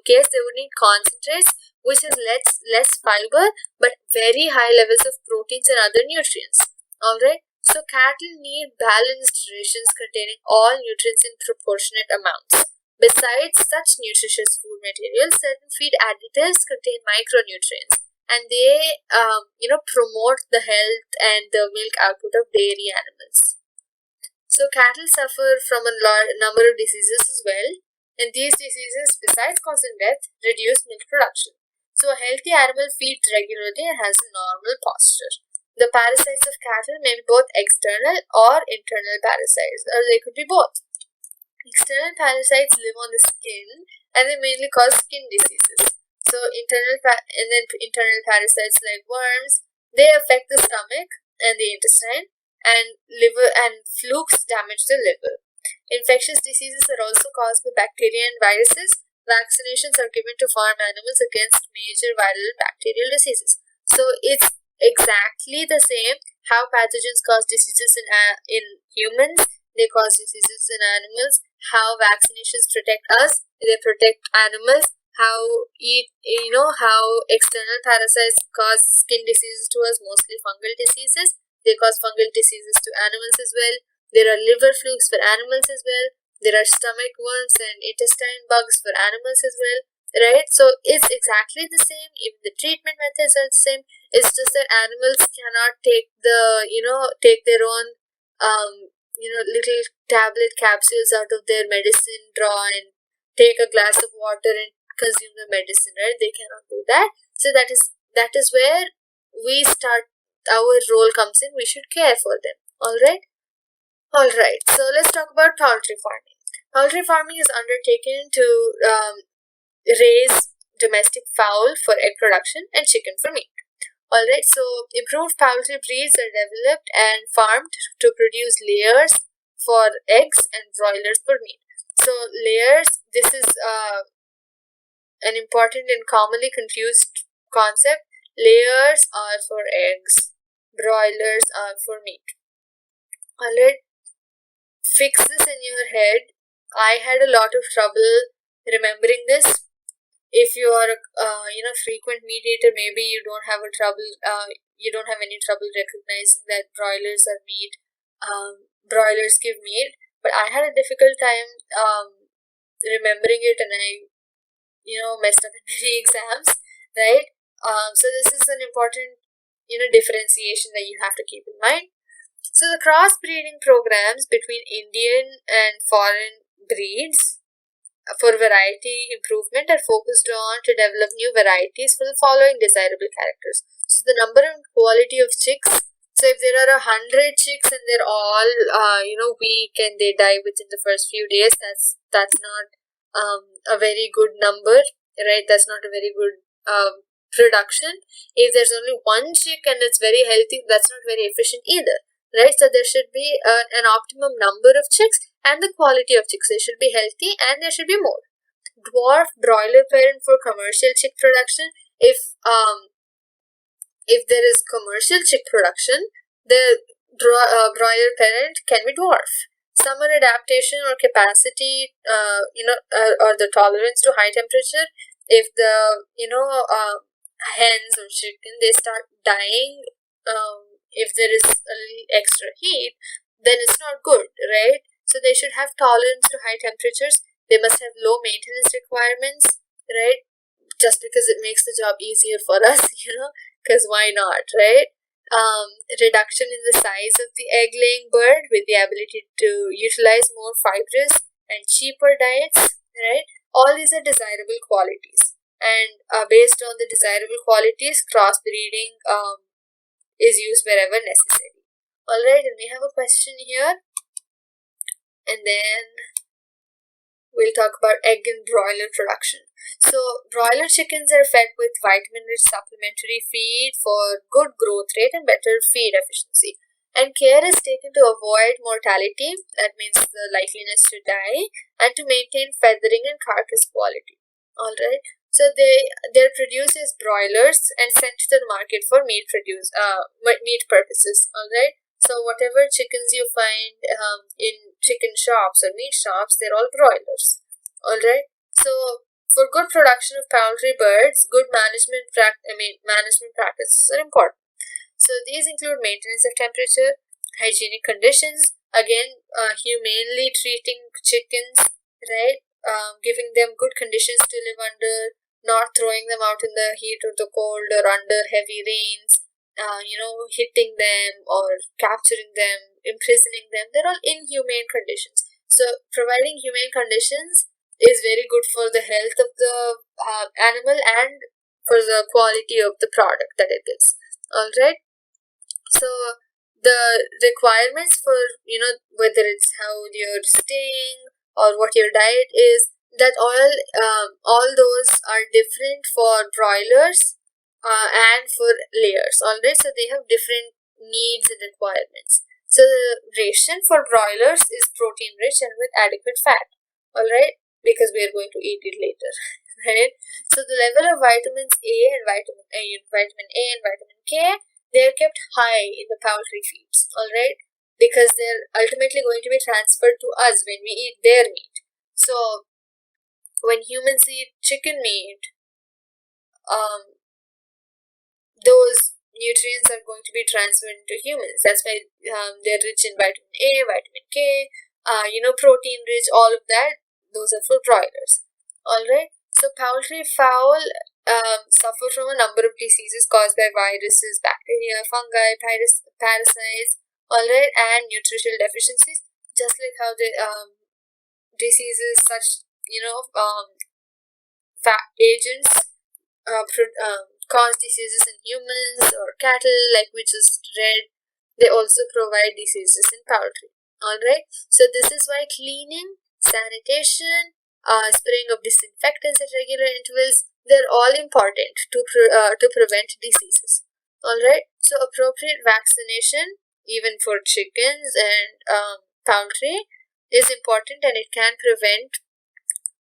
case, they would need concentrates, which has less fiber, but very high levels of proteins and other nutrients. Alright? So cattle need balanced rations containing all nutrients in proportionate amounts. Besides such nutritious food materials, certain feed additives contain micronutrients, and they, promote the health and the milk output of dairy animals. So cattle suffer from a number of diseases as well, and these diseases, besides causing death, reduce milk production. So a healthy animal feeds regularly and has a normal posture. The parasites of cattle may be both external or internal parasites, or they could be both. External parasites live on the skin and they mainly cause skin diseases. So So and then internal parasites like worms, they affect the stomach and the intestine, and liver and flukes damage the liver. Infectious diseases are also caused by bacteria and viruses. Vaccinations are given to farm animals against major viral and bacterial diseases. So it's exactly the same. How pathogens cause diseases in humans, they cause diseases in animals. How vaccinations protect us, they protect animals. How external parasites cause skin diseases to us, mostly fungal diseases. They cause fungal diseases to animals as well. There are liver flukes for animals as well. There are stomach worms and intestine bugs for animals as well, right? So it's exactly the same. Even the treatment methods are the same. It's just that animals cannot take their own little tablet capsules out of their medicine drawer and take a glass of water and consume the medicine, right? They cannot do that. So that is where we start. Our role comes in. We should care for them. All right. So let's talk about poultry farming. Poultry farming is undertaken to raise domestic fowl for egg production and chicken for meat. Alright, so improved poultry breeds are developed and farmed to produce layers for eggs and broilers for meat. So layers, this is an important and commonly confused concept. Layers are for eggs, broilers are for meat. Alright, fix this in your head. I had a lot of trouble remembering this. If you are a frequent meat eater, maybe you don't have any trouble recognizing that broilers are meat. Broilers give meat, but I had a difficult time remembering it, and I messed up in many exams, right? So this is an important differentiation that you have to keep in mind. So the crossbreeding programs between Indian and foreign breeds for variety improvement are focused on to develop new varieties for the following desirable characters. So the number and quality of chicks. So if there are 100 chicks and they're all weak and they die within the first few days, that's not a very good number, right? That's not a very good production. If there's only one chick and it's very healthy, that's not very efficient either, right? So there should be an optimum number of chicks and the quality of chicks. They should be healthy and there should be more. Dwarf broiler parent for commercial chick production. If there is commercial chick production, the broiler parent can be dwarf. Summer adaptation or capacity, or the tolerance to high temperature. If the hens or chicken, they start dying if there is a little extra heat, then it's not good, right? So they should have tolerance to high temperatures. They must have low maintenance requirements, right? Just because it makes the job easier for us, because why not, right? Reduction in the size of the egg-laying bird with the ability to utilize more fibrous and cheaper diets, right? All these are desirable qualities, and based on the desirable qualities, crossbreeding is used wherever necessary. Alright, and we have a question here, and then we'll talk about egg and broiler production. So broiler chickens are fed with vitamin-rich supplementary feed for good growth rate and better feed efficiency. And care is taken to avoid mortality, that means the likeliness to die, and to maintain feathering and carcass quality. Alright, so they're produced as broilers and sent to the market for meat purposes. Alright, so whatever chickens you find in chicken shops or meat shops, they're all broilers. Alright, so for good production of poultry birds, good management practices are important. So these include maintenance of temperature, hygienic conditions, again humanely treating chickens, right? Giving them good conditions to live under, not throwing them out in the heat or the cold or under heavy rains, hitting them or capturing them, imprisoning them. They're all inhumane conditions. So providing humane conditions is very good for the health of the animal and for the quality of the product that it gives. Alright, so the requirements for whether it's how you're staying or what your diet is, that all those are different for broilers and for layers. Alright, so they have different needs and requirements. So the ration for broilers is protein rich and with adequate fat. Alright, because we are going to eat it later. Right? So the level of vitamins A and vitamin A and vitamin K, they are kept high in the poultry feeds. Alright, because they're ultimately going to be transferred to us when we eat their meat. So when humans eat chicken meat, those nutrients are going to be transferred into humans. That's why they're rich in vitamin A, vitamin K, protein rich, all of that. Those are for broilers. Alright, so poultry fowl suffer from a number of diseases caused by viruses, bacteria, fungi, parasites, alright, and nutritional deficiencies, just like how the diseases such, fat agents cause diseases in humans or cattle, like we just read. They also provide diseases in poultry. Alright, so this is why cleaning, sanitation, spraying of disinfectants at regular intervals, they're all important to prevent diseases. Alright, so appropriate vaccination, even for chickens and poultry, is important, and it can prevent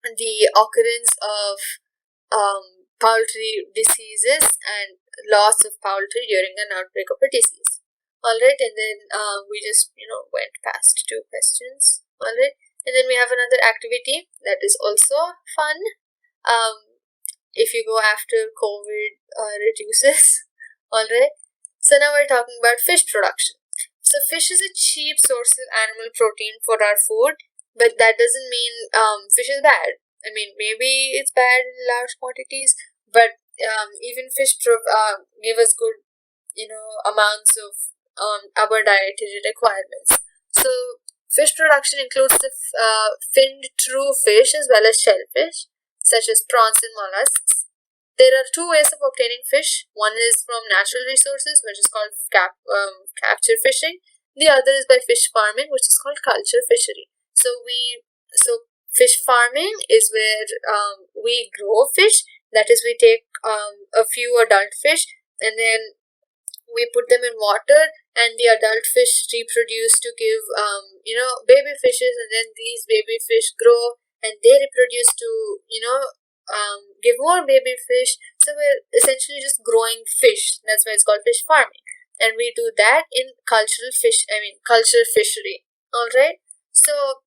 the occurrence of poultry diseases and loss of poultry during an outbreak of a disease. Alright, and then we just went past 2 questions. Alright, and then we have another activity that is also fun. If you go after COVID reduces. Alright, so now we're talking about fish production. So fish is a cheap source of animal protein for our food, but that doesn't mean fish is bad. I mean, maybe it's bad in large quantities, but even fish give us good, amounts of our dietary requirements. So fish production includes the finned true fish as well as shellfish, such as prawns and mollusks. There are 2 ways of obtaining fish. One is from natural resources, which is called capture fishing. The other is by fish farming, which is called culture fishery. So fish farming is where we grow fish. That is, we take a few adult fish and then we put them in water, and the adult fish reproduce to give baby fishes, and then these baby fish grow and they reproduce to give more baby fish. So we're essentially just growing fish. That's why it's called fish farming, and we do that in culture fishery. Alright, so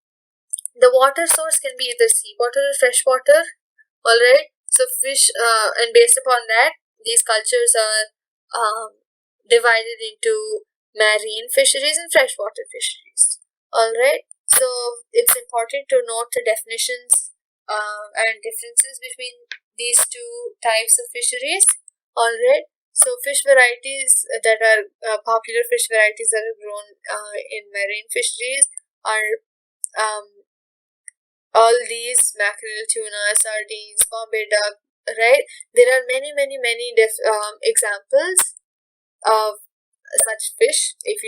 the water source can be either seawater or freshwater. Alright, so fish and based upon that, these cultures are divided into marine fisheries and freshwater fisheries. Alright, so it's important to note the definitions and differences between these 2 types of fisheries. Alright, so fish varieties that are popular fish varieties that are grown in marine fisheries are all these: mackerel, tuna, sardines, bombay duck. Right, there are many examples of such fish. If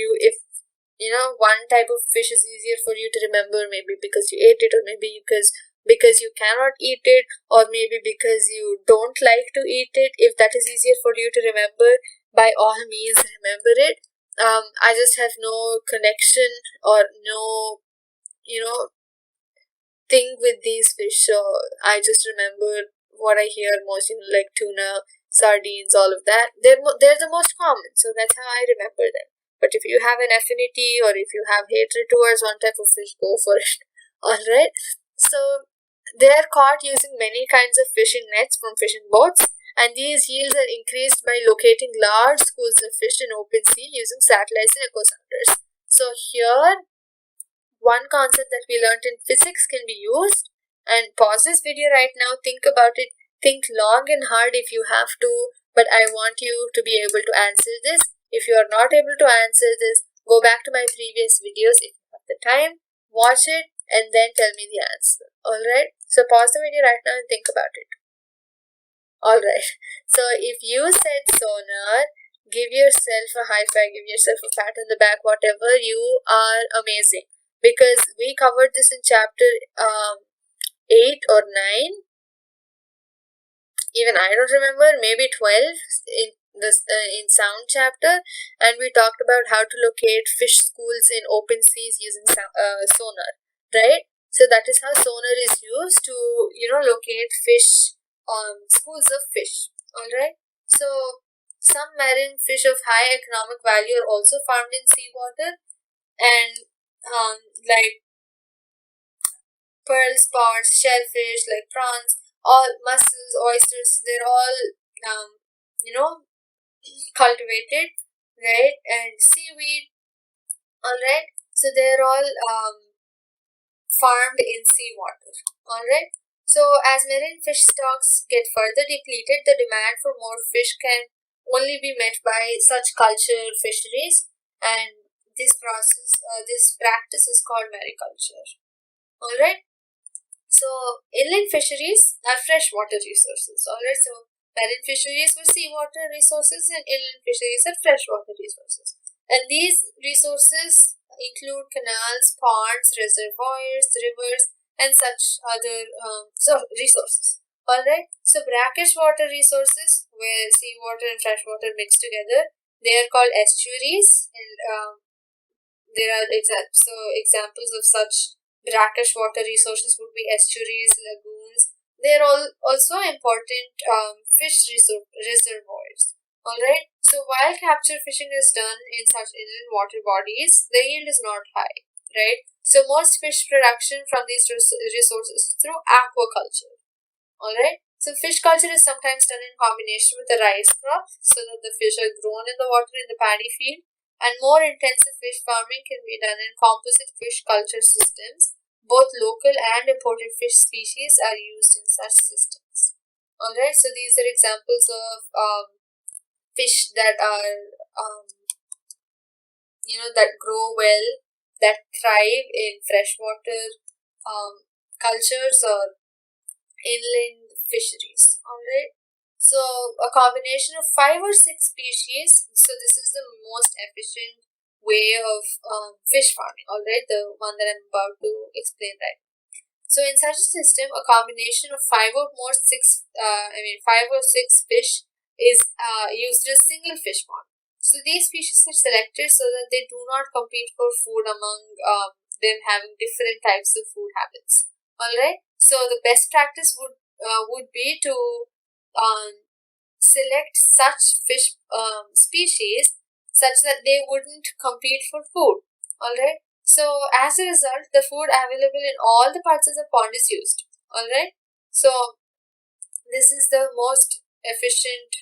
one type of fish is easier for you to remember, maybe because you ate it, or maybe because you cannot eat it, or maybe because you don't like to eat it, if that is easier for you to remember, by all means remember it. I just have no connection or no thing with these fish, so I just remember what I hear most, like tuna, sardines, all of that. They're the most common, so that's how I remember them. But if you have an affinity or if you have hatred towards one type of fish, go for it. Alright, so they are caught using many kinds of fishing nets from fishing boats, and these yields are increased by locating large schools of fish in open sea using satellites and echo sounders. So here, one concept that we learned in physics can be used. And pause this video right now, think about it, think long and hard if you have to, but I want you to be able to answer this. If you are not able to answer this, go back to my previous videos if you have the time, watch it, and then tell me the answer. Alright, so pause the video right now and think about it. Alright, so if you said sonar, give yourself a high five, give yourself a pat on the back, whatever. You are amazing, because we covered this in chapter 8 or 9, even I don't remember, maybe 12 in this in sound chapter, and we talked about how to locate fish schools in open seas using sonar, right? So that is how sonar is used to locate fish, schools of fish. All right. So some marine fish of high economic value are also found in seawater, and like pearl spots, shellfish like prawns, all mussels, oysters, they're all you know cultivated, right? And seaweed, all right. So they're all farmed in seawater, all right. So as marine fish stocks get further depleted, the demand for more fish can only be met by such cultural fisheries, and this practice is called mariculture. All right. So inland fisheries are freshwater resources. Alright, so marine fisheries were seawater resources and inland fisheries are freshwater resources. And these resources include canals, ponds, reservoirs, rivers, and such other resources. Alright, so brackish water resources where seawater and freshwater mix together, they are called estuaries, and there are examples of such brackish water resources would be estuaries, lagoons. They are all also important fish reservoirs. All right. So while capture fishing is done in such inland water bodies, the yield is not high. Right. So most fish production from these resources is through aquaculture. All right. So fish culture is sometimes done in combination with the rice crop, so that the fish are grown in the water in the paddy field. And more intensive fish farming can be done in composite fish culture systems. Both local and imported fish species are used in such systems. Alright, so these are examples of fish that are, that grow well, that thrive in freshwater cultures or inland fisheries. Alright. So a combination of 5 or 6 species. So this is the most efficient way of fish farming. Alright, the one that I'm about to explain right. So in such a system, a combination of 5 or 6 fish is used in a single fish pond. So these species are selected so that they do not compete for food among them having different types of food habits. Alright, so the best practice would be to select such fish species such that they wouldn't compete for food. Alright, so as a result, the food available in all the parts of the pond is used. Alright, so this is the most efficient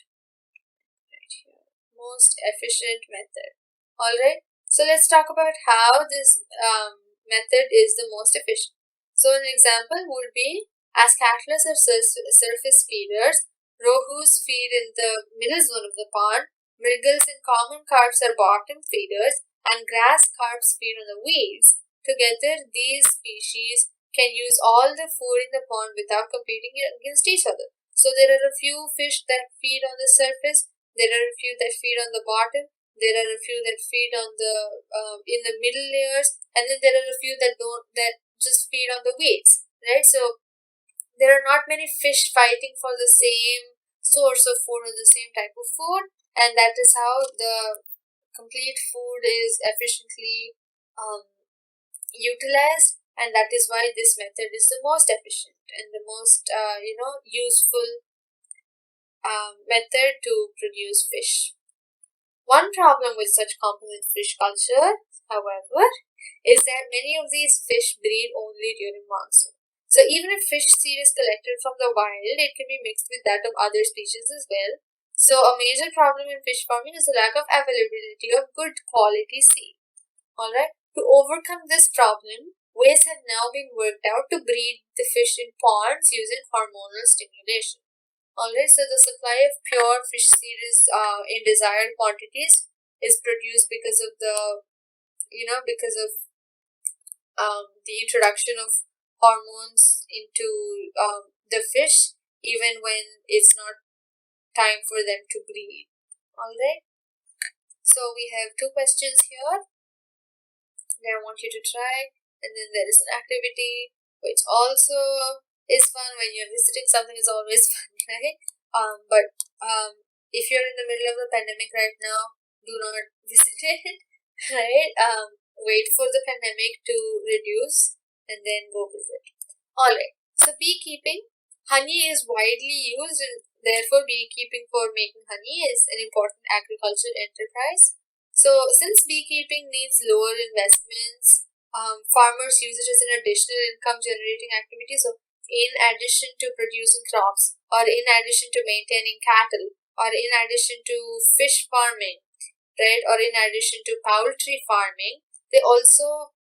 method. Alright, so let's talk about how this method is the most efficient. So an example would be, as cattlers are surface feeders, rohus feed in the middle zone of the pond, mrigals and common carps are bottom feeders, and grass carps feed on the weeds. Together, these species can use all the food in the pond without competing against each other. So there are a few fish that feed on the surface, there are a few that feed on the bottom, there are a few that feed on the in the middle layers, and then there are a few that just feed on the weeds, right? So there are not many fish fighting for the same source of food or the same type of food, and that is how the complete food is efficiently utilized, and that is why this method is the most efficient and the most useful method to produce fish. One problem with such composite fish culture, however, is that many of these fish breed only during monsoon. So even if fish seed is collected from the wild, it can be mixed with that of other species as well. So a major problem in fish farming is the lack of availability of good quality seed. Alright, to overcome this problem, ways have now been worked out to breed the fish in ponds using hormonal stimulation. Alright, so the supply of pure fish seed is in desired quantities is produced because of the the introduction of hormones into the fish, even when it's not time for them to breed. Alright, so we have 2 questions here that I want you to try, and then there is an activity which also is fun. When you're visiting something, is always fun, right? But if you're in the middle of the pandemic right now, do not visit it, right? Wait for the pandemic to reduce and then go visit. Alright, so beekeeping. Honey is widely used, and therefore beekeeping for making honey is an important agricultural enterprise. So since beekeeping needs lower investments, farmers use it as an additional income generating activity. So in addition to producing crops, or in addition to maintaining cattle, or in addition to fish farming, right, or in addition to poultry farming, they also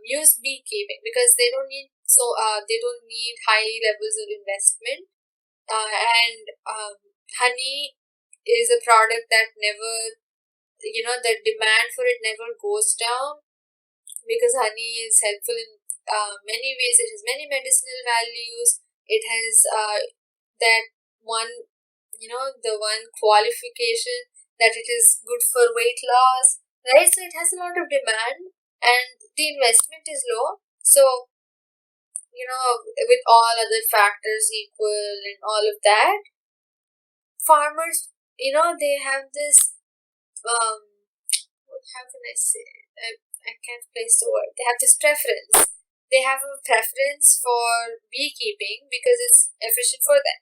use beekeeping because they don't need high levels of investment, and honey is a product that never, the demand for it never goes down, because honey is helpful in many ways. It has many medicinal values. It has that one, the one qualification that it is good for weight loss, right? So it has a lot of demand and the investment is low. So, with all other factors equal and all of that, farmers, they have this, how can I say, I can't place the word. They have this preference. They have a preference for beekeeping because it's efficient for them.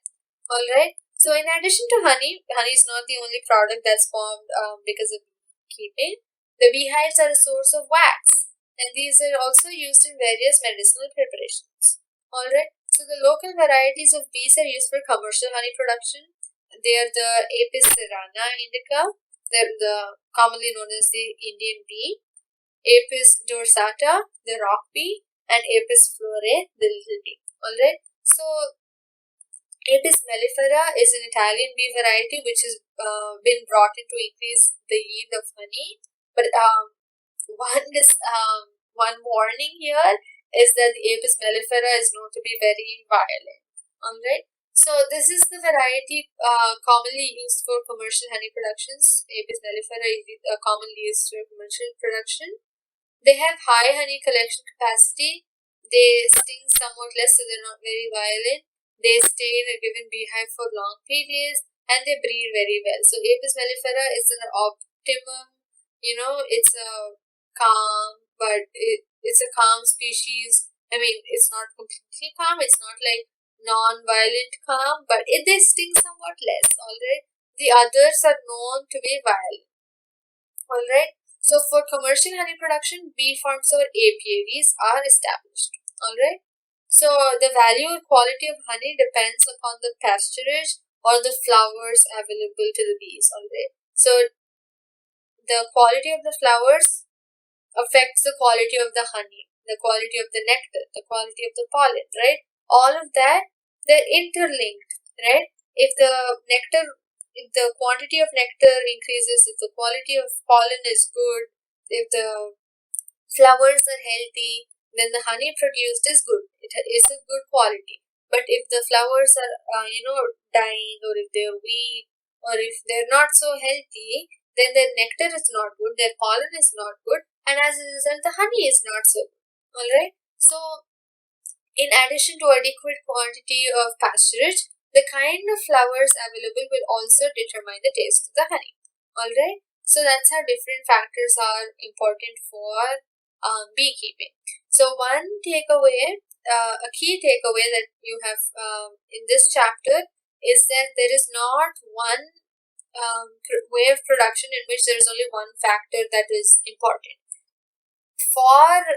Alright? So, in addition to honey is not the only product that's formed because of beekeeping. The beehives are a source of wax, and these are also used in various medicinal preparations. Alright? So, the local varieties of bees are used for commercial honey production. They are the Apis cerana indica. They're commonly known as the Indian bee, Apis dorsata, the rock bee, and Apis florea, the little bee. Alright, so Apis mellifera is an Italian bee variety which has been brought in to increase the yield of honey. But one warning here is that the Apis mellifera is known to be very violent. Alright. So this is the variety commonly used for commercial honey productions. Apis mellifera is commonly used for commercial production. They have high honey collection capacity. They sting somewhat less, so they're not very violent. They stay in a given beehive for long periods, and they breed very well. So Apis mellifera is an optimum. It's a calm, but it's a calm species. I mean, it's not completely calm. It's not like non-violent calm, but they sting somewhat less. Alright, the others are known to be violent. Alright, so for commercial honey production, bee farms or apiaries are established. Alright, so the value or quality of honey depends upon the pasturage or the flowers available to the bees. Alright, so the quality of the flowers affects the quality of the honey, the quality of the nectar, the quality of the pollen, right? All of that, they're interlinked, right? If the quantity of nectar increases, if the quality of pollen is good, if the flowers are healthy, then the honey produced is good. It is a good quality. But if the flowers are, dying, or if they're weak, or if they're not so healthy, then their nectar is not good, their pollen is not good, and as a result, the honey is not so good. Alright? So, in addition to adequate quantity of pasturage, the kind of flowers available will also determine the taste of the honey. Alright? So that's how different factors are important for beekeeping. So one takeaway, a key takeaway that you have in this chapter is that there is not one way of production in which there is only one factor that is important. For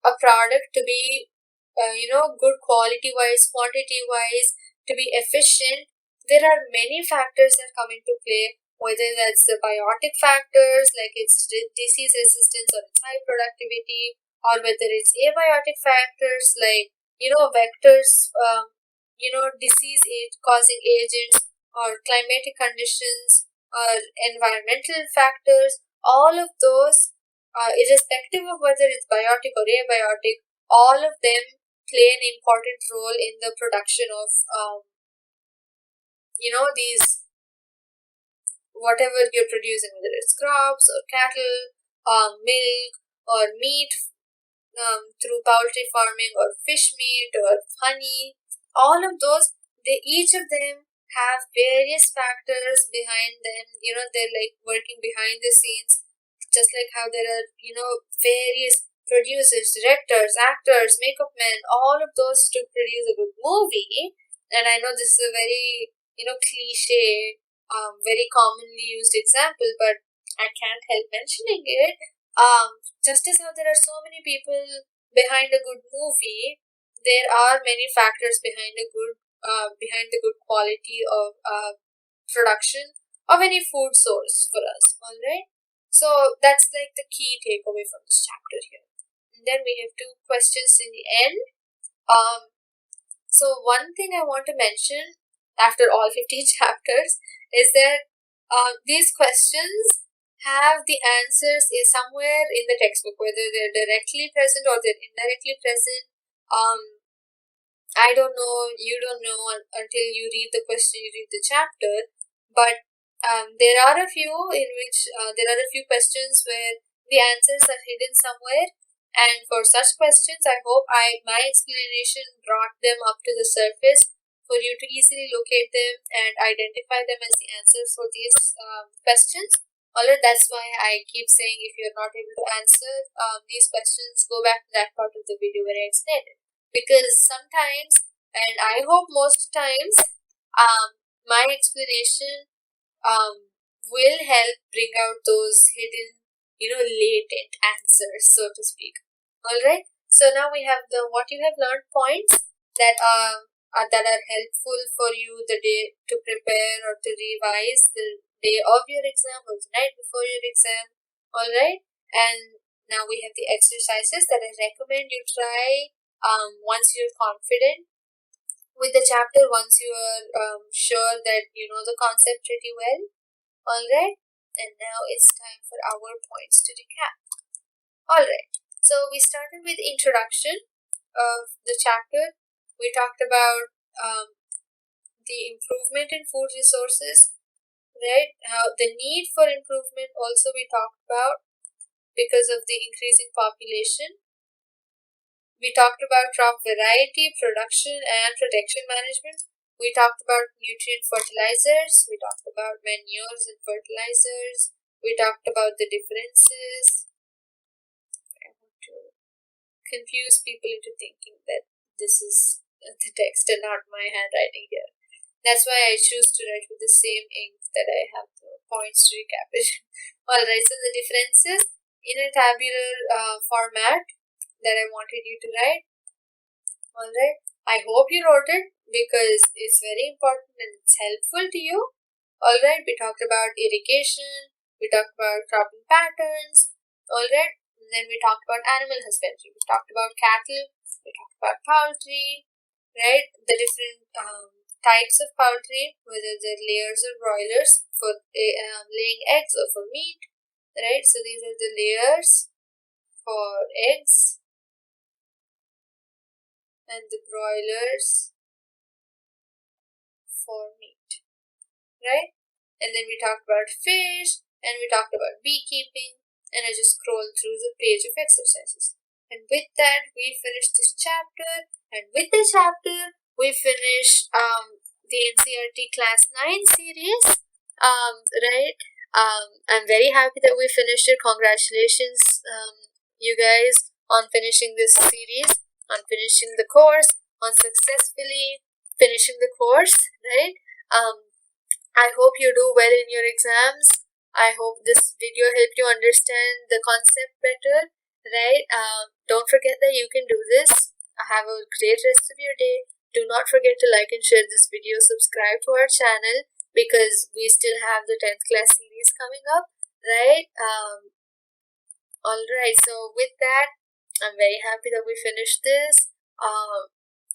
a product to be good quality wise, quantity wise, to be efficient, there are many factors that come into play, whether that's the biotic factors like its disease resistance or its high productivity, or whether it's abiotic factors like vectors, disease causing agents, or climatic conditions, or environmental factors. All of those, irrespective of whether it's biotic or abiotic, all of them play an important role in the production of these, whatever you're producing, whether it's crops or cattle, milk or meat, through poultry farming, or fish meat or honey. all of those, each of them have various factors behind them. They're like working behind the scenes, just like how there are, various producers, directors, actors, makeup men, all of those to produce a good movie. And I know this is a very, cliche, very commonly used example, but I can't help mentioning it. Just as how there are so many people behind a good movie, there are many factors behind behind the good quality of production of any food source for us. All right. So that's like the key takeaway from this chapter here. And then we have two questions in the end. So one thing I want to mention after all 15 chapters is that these questions have the answers is somewhere in the textbook, whether they're directly present or they're indirectly present. I don't know, you don't know until you read the question, you read the chapter, but there are a few in which there are a few questions where the answers are hidden somewhere, and for such questions, I hope my explanation brought them up to the surface for you to easily locate them and identify them as the answers for these questions. Alright, that's why I keep saying if you're not able to answer these questions, go back to that part of the video where I explained it. Because sometimes, and I hope most times, my explanation will help bring out those hidden, latent answers, so to speak. Alright, so now we have the what you have learned points that are helpful for you the day to prepare or to revise the day of your exam or the night before your exam. Alright, and now we have the exercises that I recommend you try once you're confident with the chapter, once you are sure that you know the concept pretty well. Alright, and now it's time for our points to recap. Alright, so we started with introduction of the chapter. We talked about the improvement in food resources, right? How the need for improvement also we talked about because of the increasing population. We talked about crop variety, production, and protection management. We talked about nutrient fertilizers. We talked about manures and fertilizers. We talked about the differences. I want to confuse people into thinking that this is the text and not my handwriting here. That's why I choose to write with the same ink that I have the points to recap it. Alright, so the differences in a tabular format that I wanted you to write. Alright, I hope you wrote it because it's very important and it's helpful to you. Alright, we talked about irrigation, we talked about cropping patterns, alright, and then we talked about animal husbandry, we talked about cattle, we talked about poultry, right, the different types of poultry, whether they're layers or broilers for laying eggs or for meat, right, so these are the layers for eggs and the broilers for meat, right? And then we talked about fish, and we talked about beekeeping, and I just scrolled through the page of exercises. And with that, we finished this chapter, and with the chapter, we finish the NCERT Class 9 series, right? I'm very happy that we finished it. Congratulations, you guys, on finishing this series, on finishing the course, on successfully finishing the course, right? I hope you do well in your exams. I hope this video helped you understand the concept better, right? Don't forget that you can do this. Have a great rest of your day. Do not forget to like and share this video. Subscribe to our channel because we still have the 10th class series coming up, right? Alright, so with that, I'm very happy that we finished this.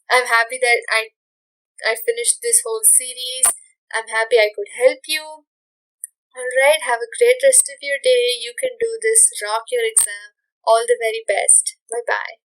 I'm happy that I finished this whole series. I'm happy I could help you. Alright, have a great rest of your day. You can do this. Rock your exam. All the very best. Bye-bye.